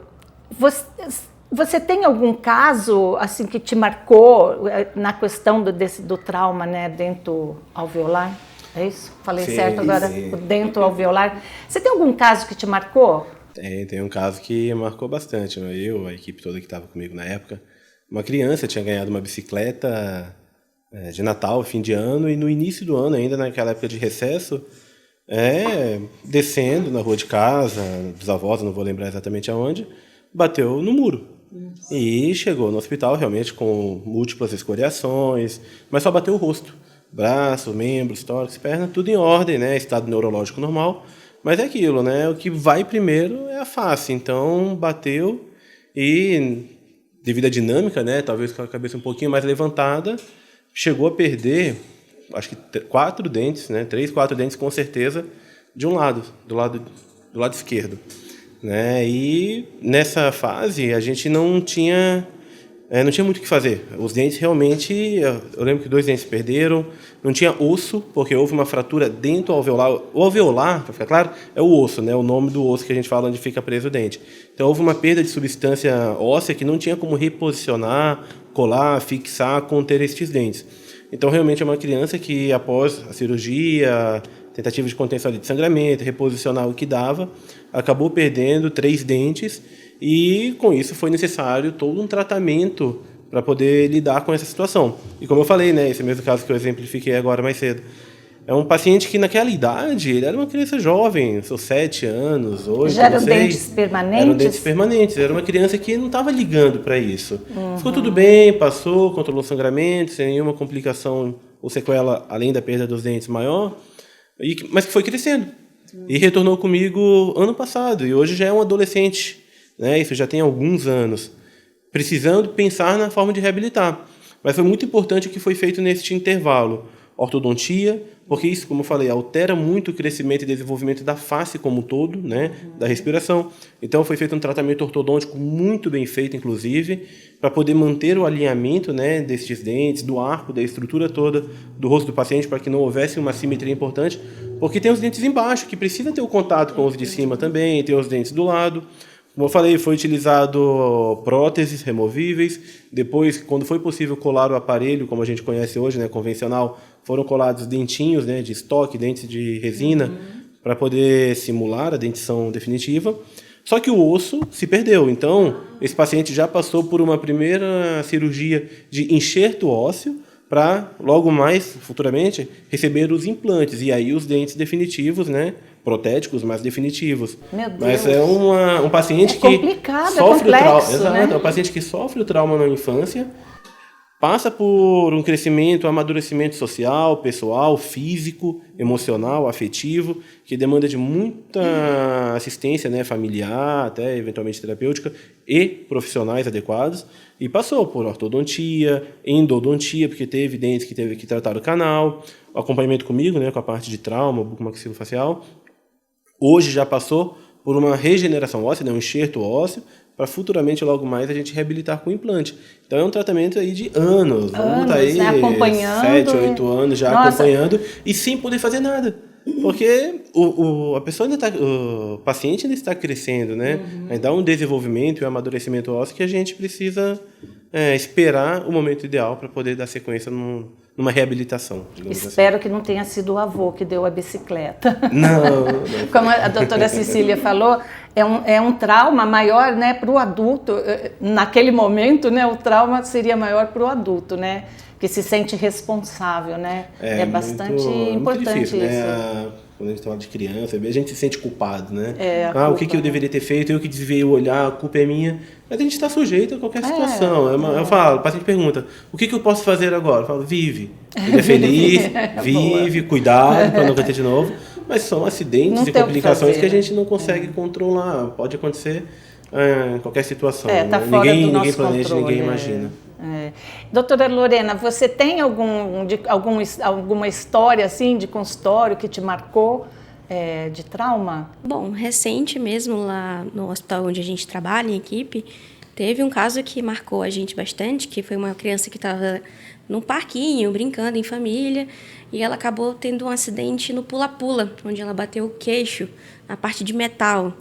você tem algum caso assim que te marcou na questão do trauma, né, dento alveolar? É isso? Falei Sim, certo agora? sim. O dento alveolar. Você tem algum caso que te marcou? Tem um caso que marcou bastante, né? A equipe toda que estava comigo na época. Uma criança tinha ganhado uma bicicleta de Natal, fim de ano, e no início do ano, ainda naquela época de recesso, descendo na rua de casa, dos avós, não vou lembrar exatamente aonde, bateu no muro. E chegou no hospital realmente com múltiplas escoriações, mas só bateu o rosto. Braço, membros, tórax, perna, tudo em ordem, né? Estado neurológico normal. Mas é aquilo, né? O que vai primeiro é a face. Então, bateu e, devido à dinâmica, né? Talvez com a cabeça um pouquinho mais levantada, chegou a perder, acho que 4 dentes, né? 3, 4 dentes com certeza, de um lado, do lado esquerdo, né? E nessa fase a gente não tinha muito o que fazer. Os dentes realmente, eu lembro que 2 dentes se perderam, não tinha osso, porque houve uma fratura dentro do alveolar. O alveolar, para ficar claro, é o osso, né? O nome do osso que a gente fala onde fica preso o dente. Então houve uma perda de substância óssea que não tinha como reposicionar, colar, fixar, conter estes dentes. Então realmente é uma criança que após a cirurgia, tentativa de contenção de sangramento, reposicionar o que dava, acabou perdendo 3 dentes. E com isso foi necessário todo um tratamento para poder lidar com essa situação. E como eu falei, né, esse mesmo caso que eu exemplifiquei agora mais cedo, é um paciente que naquela idade, ele era uma criança jovem, seus 7 anos, 8, já eram não sei. dentes permanentes? Eram dentes permanentes, era uma criança que não estava ligando para isso. Ficou tudo bem, passou, controlou o sangramento, sem nenhuma complicação ou sequela além da perda dos dentes maior, mas que foi crescendo. E retornou comigo ano passado, e hoje já é um adolescente, né? Isso já tem alguns anos, precisando pensar na forma de reabilitar. Mas foi muito importante o que foi feito neste intervalo. Ortodontia, porque isso, como eu falei, altera muito o crescimento e desenvolvimento da face como um todo, né? Da respiração. Então foi feito um tratamento ortodôntico muito bem feito, inclusive, para poder manter o alinhamento, né, destes dentes, do arco, da estrutura toda do rosto do paciente, para que não houvesse uma simetria importante, porque tem os dentes embaixo, que precisa ter o contato com os de cima também, tem os dentes do lado. Como eu falei, foi utilizado próteses removíveis. Depois, quando foi possível colar o aparelho, como a gente conhece hoje, né, convencional, foram colados dentinhos, né, de estoque, dentes de resina, para poder simular a dentição definitiva. Só que o osso se perdeu. Então, esse paciente já passou por uma primeira cirurgia de enxerto ósseo, para logo mais, futuramente, receber os implantes. E aí os dentes definitivos, né? Protéticos, mas definitivos. Meu Deus. Mas é um paciente que complicado, sofre é complexo, o trauma. Exato, né? é um paciente que sofre o trauma na infância, passa por um crescimento, um amadurecimento social, pessoal, físico, emocional, afetivo, que demanda de muita assistência, né, familiar, até eventualmente terapêutica, e profissionais adequados. E passou por ortodontia, endodontia, porque teve dentes que teve que tratar o canal, acompanhamento comigo, né, com a parte de trauma, bucomaxilofacial. Hoje já passou por uma regeneração óssea, né, um enxerto ósseo, para futuramente, logo mais, a gente reabilitar com implante. Então é um tratamento aí de anos. Vamos estar aí, né? Acompanhando. 7, 8 anos já acompanhando e sem poder fazer nada. Porque a pessoa ainda o paciente ainda está crescendo, né? Ainda há um desenvolvimento e um amadurecimento ósseo que a gente precisa esperar o momento ideal para poder dar sequência numa reabilitação. Espero assim que não tenha sido o avô que deu a bicicleta. Não. Como a doutora Cecília falou, é um trauma maior, né, para o adulto. Naquele momento, né, o trauma seria maior para o adulto, né, que se sente responsável, né? É bastante importante muito difícil, isso. Né? Quando a gente fala de criança, a gente se sente culpado, né? O que eu deveria ter feito, eu que desviei o olhar, a culpa é minha. Mas a gente está sujeito a qualquer situação. Eu falo, o paciente pergunta, o que eu posso fazer agora? Eu falo, vive. Ele é feliz, vive, cuidado para não acontecer de novo. Mas são acidentes e complicações que a gente não consegue controlar. Pode acontecer em qualquer situação. Tá fora do nosso ninguém planeja, controle, ninguém imagina. Doutora Lorena, você tem alguma história assim de consultório que te marcou de trauma? Bom, recente mesmo lá no hospital onde a gente trabalha em equipe, teve um caso que marcou a gente bastante, que foi uma criança que estava num parquinho, brincando em família, e ela acabou tendo um acidente no pula-pula, onde ela bateu o queixo na parte de metal.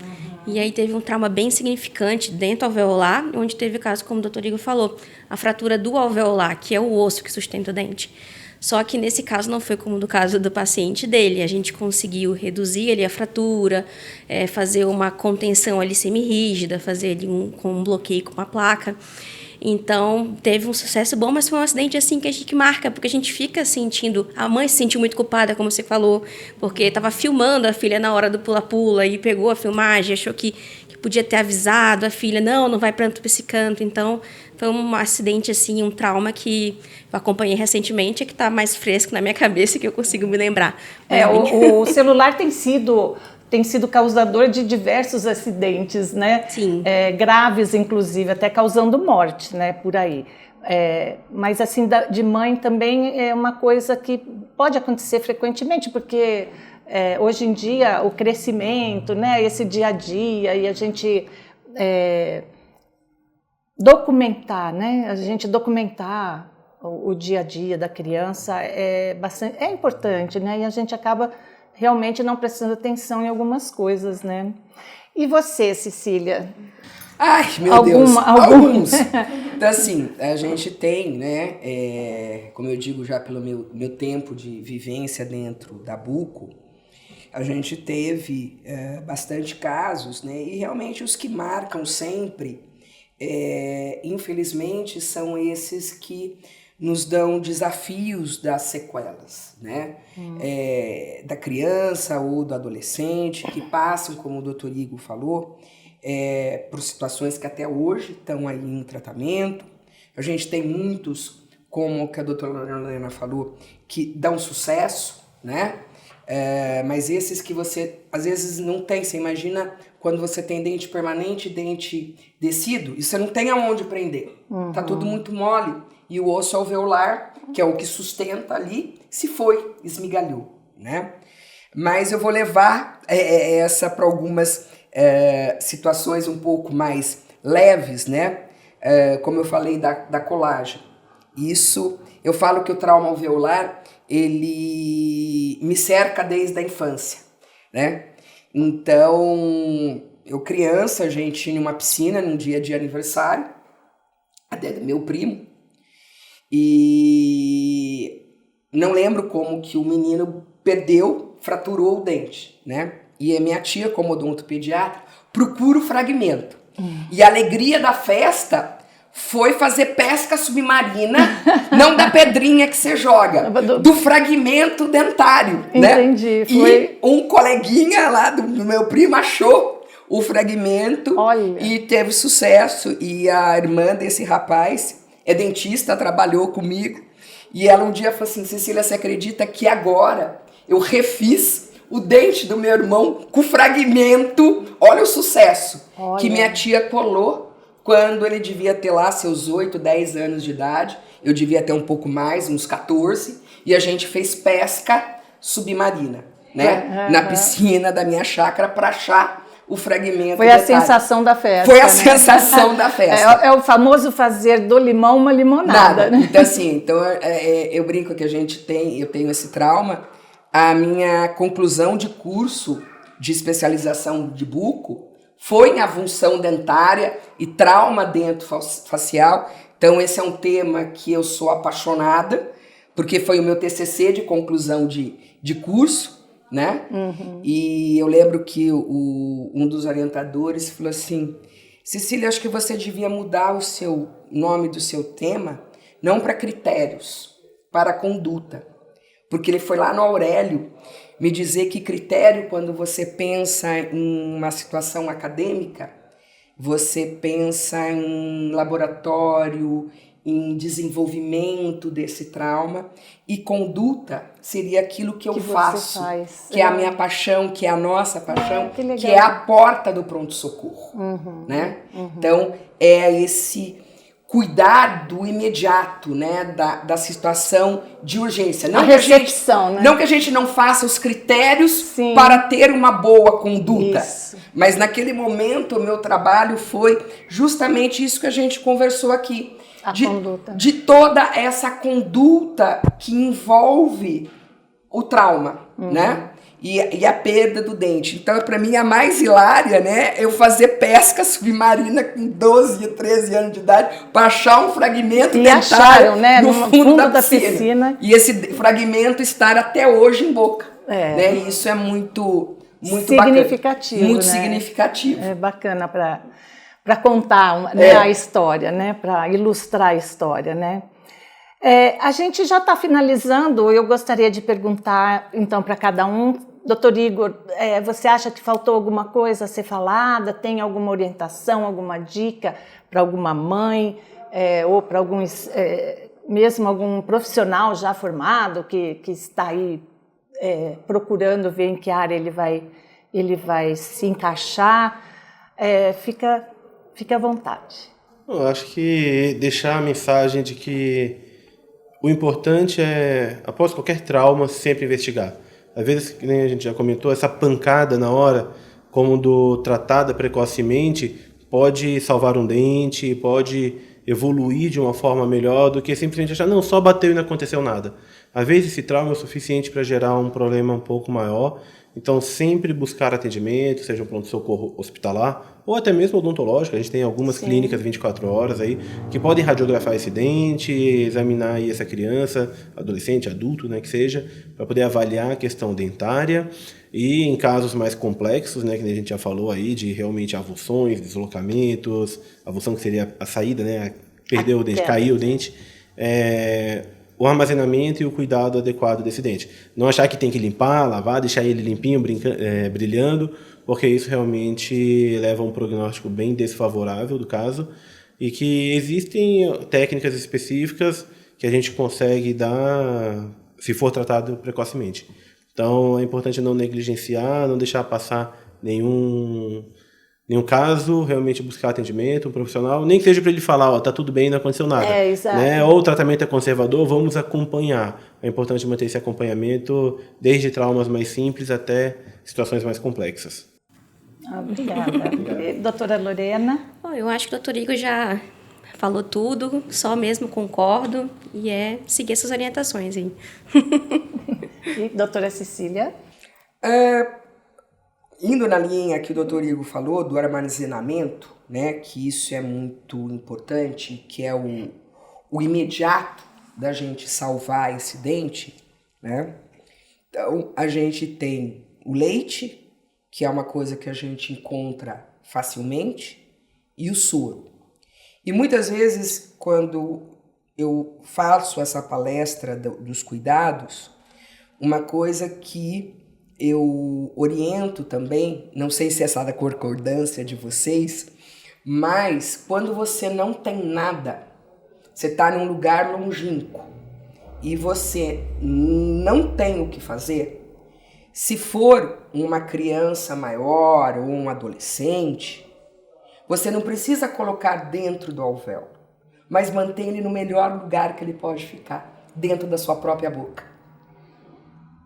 E aí teve um trauma bem significante dentro alveolar, onde teve o caso, como o doutor Igor falou, a fratura do alveolar, que é o osso que sustenta o dente. Só que nesse caso não foi como no caso do paciente dele. A gente conseguiu reduzir ali a fratura, fazer uma contenção ali semi-rígida, fazer ali um bloqueio com uma placa. Então, teve um sucesso bom, mas foi um acidente assim que marca, porque a gente fica sentindo... A mãe se sentiu muito culpada, como você falou, porque estava filmando a filha na hora do pula-pula e pegou a filmagem, achou que podia ter avisado a filha, não vai para esse canto. Então, foi um acidente, assim, um trauma que eu acompanhei recentemente, que está mais fresco na minha cabeça, que eu consigo me lembrar. O celular tem sido causador de diversos acidentes, né? Sim. Graves, inclusive, até causando morte, né? Por aí. Mas, assim, de mãe também é uma coisa que pode acontecer frequentemente, porque hoje em dia o crescimento, né? Esse dia a dia, e a gente documentar, né? A gente documentar o dia a dia da criança é importante, né? E a gente acaba realmente não prestando atenção em algumas coisas, né? E você, Cecília? Ai, meu Deus, alguns. Então, assim, a gente tem, né, como eu digo já pelo meu tempo de vivência dentro da Buco, a gente teve bastante casos, né, e realmente os que marcam sempre, infelizmente, são esses que nos dão desafios das sequelas, né? Da criança ou do adolescente, que passam, como o doutor Igor falou, por situações que até hoje estão aí em tratamento. A gente tem muitos, como o que a doutora Lorena falou, que dão sucesso, né? Mas esses que você, às vezes, não tem. Você imagina quando você tem dente permanente, dente descido, e você não tem aonde prender. Tá tudo muito mole. E o osso alveolar, que é o que sustenta ali, se foi, esmigalhou, né? Mas eu vou levar essa para algumas situações um pouco mais leves, né? Como eu falei da colagem. Isso, eu falo que o trauma alveolar, ele me cerca desde a infância, né? Então, eu criança, a gente tinha uma piscina num dia de aniversário, até do meu primo, e não lembro como que o menino fraturou o dente, né? E a minha tia, como odontopediatra, procura o fragmento. E a alegria da festa foi fazer pesca submarina, não da pedrinha que você joga, do fragmento dentário. Entendi. Né? E um coleguinha lá do meu primo achou o fragmento. Olha. E teve sucesso. E a irmã desse rapaz, é dentista, trabalhou comigo, e ela um dia falou assim, Cecília, você acredita que agora eu refiz o dente do meu irmão com fragmento, olha o sucesso, que minha tia colou quando ele devia ter lá seus 8, 10 anos de idade, eu devia ter um pouco mais, uns 14, e a gente fez pesca submarina, né? Na piscina da minha chácara para achar o fragmento. Foi a sensação da festa. Foi a sensação da festa. É o famoso fazer do limão uma limonada, né? Então assim, eu brinco que eu tenho esse trauma. A minha conclusão de curso de especialização de buco foi em avulsão dentária e trauma dentofacial. Então esse é um tema que eu sou apaixonada, porque foi o meu TCC de conclusão de curso, né? E eu lembro que um dos orientadores falou assim, Cecília, acho que você devia mudar o seu nome do seu tema, não para critérios, para conduta. Porque ele foi lá no Aurélio me dizer que critério, quando você pensa em uma situação acadêmica, você pensa em laboratório, em desenvolvimento desse trauma, e conduta seria aquilo que eu faço, que é a minha paixão, que é a nossa paixão, que é a porta do pronto-socorro, né? Então, é esse cuidar do imediato, né, da situação de urgência. Não a recepção, né? Não que a gente não faça os critérios para ter uma boa conduta, mas naquele momento o meu trabalho foi justamente isso que a gente conversou aqui. De toda essa conduta que envolve o trauma, né? E a perda do dente. Então, para mim, a mais hilária, né? Eu fazer pesca submarina com 12, 13 anos de idade para achar um fragmento dentário, né? No fundo da piscina. E esse fragmento estar até hoje em boca. Né? E isso é muito significativo, bacana. Muito né? significativo. É bacana para contar, né, a história, né? Para ilustrar a história, né? A gente já está finalizando. Eu gostaria de perguntar, então, para cada um. Doutor Igor, você acha que faltou alguma coisa a ser falada? Tem alguma orientação, alguma dica para alguma mãe ou para mesmo algum profissional já formado que está aí procurando ver em que área ele vai se encaixar? Fica à vontade. Eu acho que deixar a mensagem de que o importante é, após qualquer trauma, sempre investigar. Às vezes, que nem a gente já comentou, essa pancada na hora, como tratada precocemente, pode salvar um dente, pode evoluir de uma forma melhor do que simplesmente achar, não, só bateu e não aconteceu nada. Às vezes esse trauma é o suficiente para gerar um problema um pouco maior. Então, sempre buscar atendimento, seja um pronto-socorro hospitalar ou até mesmo odontológico. A gente tem algumas clínicas 24 horas aí que podem radiografar esse dente, examinar aí essa criança, adolescente, adulto, né, que seja, para poder avaliar a questão dentária. E em casos mais complexos, né, que a gente já falou aí, de realmente avulsões, deslocamentos, avulsão que seria a saída, né, perder o dente, cair o dente, o armazenamento e o cuidado adequado desse dente. Não achar que tem que limpar, lavar, deixar ele limpinho, brilhando, porque isso realmente leva a um prognóstico bem desfavorável do caso, e que existem técnicas específicas que a gente consegue dar se for tratado precocemente. Então é importante não negligenciar, não deixar passar nenhum caso, realmente buscar atendimento, um profissional, nem que seja para ele falar, tá tudo bem, não aconteceu nada. Exato. Né? Ou o tratamento é conservador, vamos acompanhar. É importante manter esse acompanhamento, desde traumas mais simples até situações mais complexas. Obrigada. Doutora Lorena? Eu acho que o doutor Igor já falou tudo, só mesmo concordo, e seguir essas orientações aí. E doutora Cecília? Indo na linha que o doutor Igor falou, do armazenamento, né, que isso é muito importante, que é o imediato da gente salvar esse dente, né? Então, a gente tem o leite, que é uma coisa que a gente encontra facilmente, e o soro. E muitas vezes, quando eu faço essa palestra dos cuidados, uma coisa que eu oriento também, não sei se é essa da concordância de vocês, mas quando você não tem nada, você está num lugar longínquo e você não tem o que fazer, se for uma criança maior ou um adolescente, você não precisa colocar dentro do alvéolo, mas mantém ele no melhor lugar que ele pode ficar, dentro da sua própria boca.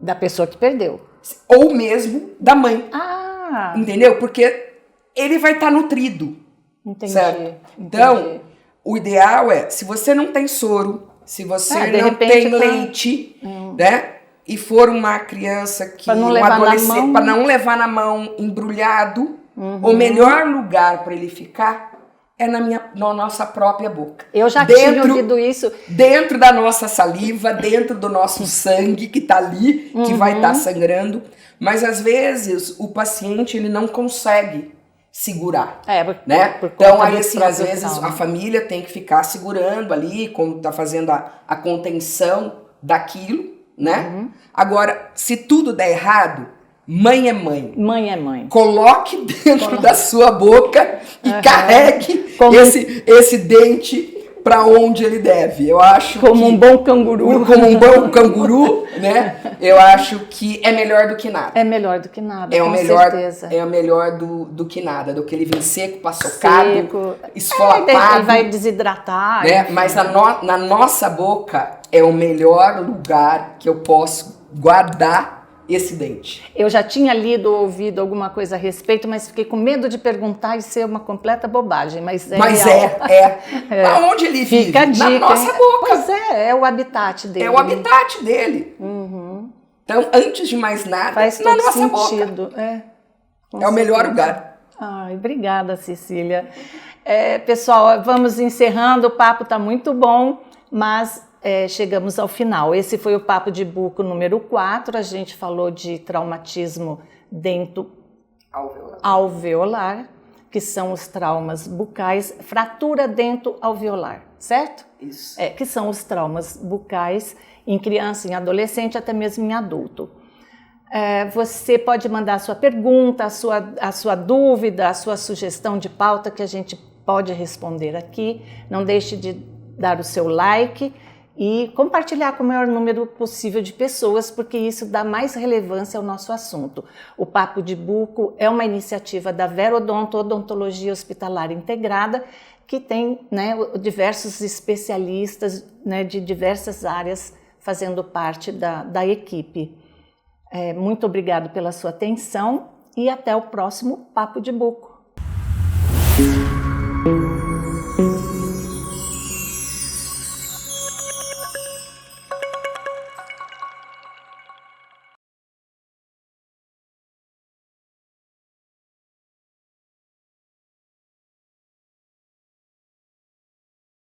Da pessoa que perdeu. Ou mesmo da mãe. Ah! Entendeu? Porque ele vai estar nutrido. Entendi. Certo? Então, o ideal é, se você não tem soro, se você não repente, tem leite, né? E for uma criança que pra não um levar adolescente, na mão. para não levar na mão embrulhado, o melhor lugar para ele ficar é na nossa própria boca. Eu já tinha ouvido isso. Dentro da nossa saliva, dentro do nosso sangue que está ali, que vai estar sangrando. Mas às vezes o paciente ele não consegue segurar, né? Então aí assim, às vezes a família tem que ficar segurando ali, como tá fazendo a contenção daquilo, né? Agora, se tudo der errado, mãe é mãe. Mãe é mãe. Coloque dentro da sua boca e carregue esse dente para onde ele deve. Eu acho como um bom canguru. Como um bom canguru, né? Eu acho que é melhor do que nada. É melhor do que nada, com melhor, certeza. É o melhor do que nada, do que ele vir seco, passocado, esfolapado. Ele vai desidratar. Né? Mas na nossa boca é o melhor lugar que eu posso guardar esse dente. Eu já tinha lido ou ouvido alguma coisa a respeito, mas fiquei com medo de perguntar e ser uma completa bobagem. Mas Aonde ele vive? Fica a dica, na nossa boca. Pois é o habitat dele. É o habitat dele. Então, antes de mais nada, faz na todo nossa sentido. boca. É o melhor lugar. Ai, obrigada, Cecília. Pessoal, vamos encerrando. O papo está muito bom, mas chegamos ao final. Esse foi o Papo de Buco número 4. A gente falou de traumatismo dento alveolar, que são os traumas bucais, fratura dento alveolar, certo? Isso. Que são os traumas bucais em criança, em adolescente, até mesmo em adulto. Você pode mandar a sua pergunta, a sua dúvida, a sua sugestão de pauta que a gente pode responder aqui. Não deixe de dar o seu like e compartilhar com o maior número possível de pessoas, porque isso dá mais relevância ao nosso assunto. O Papo de Buco é uma iniciativa da Verodonto, Odontologia Hospitalar Integrada, que tem, né, diversos especialistas, né, de diversas áreas fazendo parte da equipe. Muito obrigado pela sua atenção e até o próximo Papo de Buco.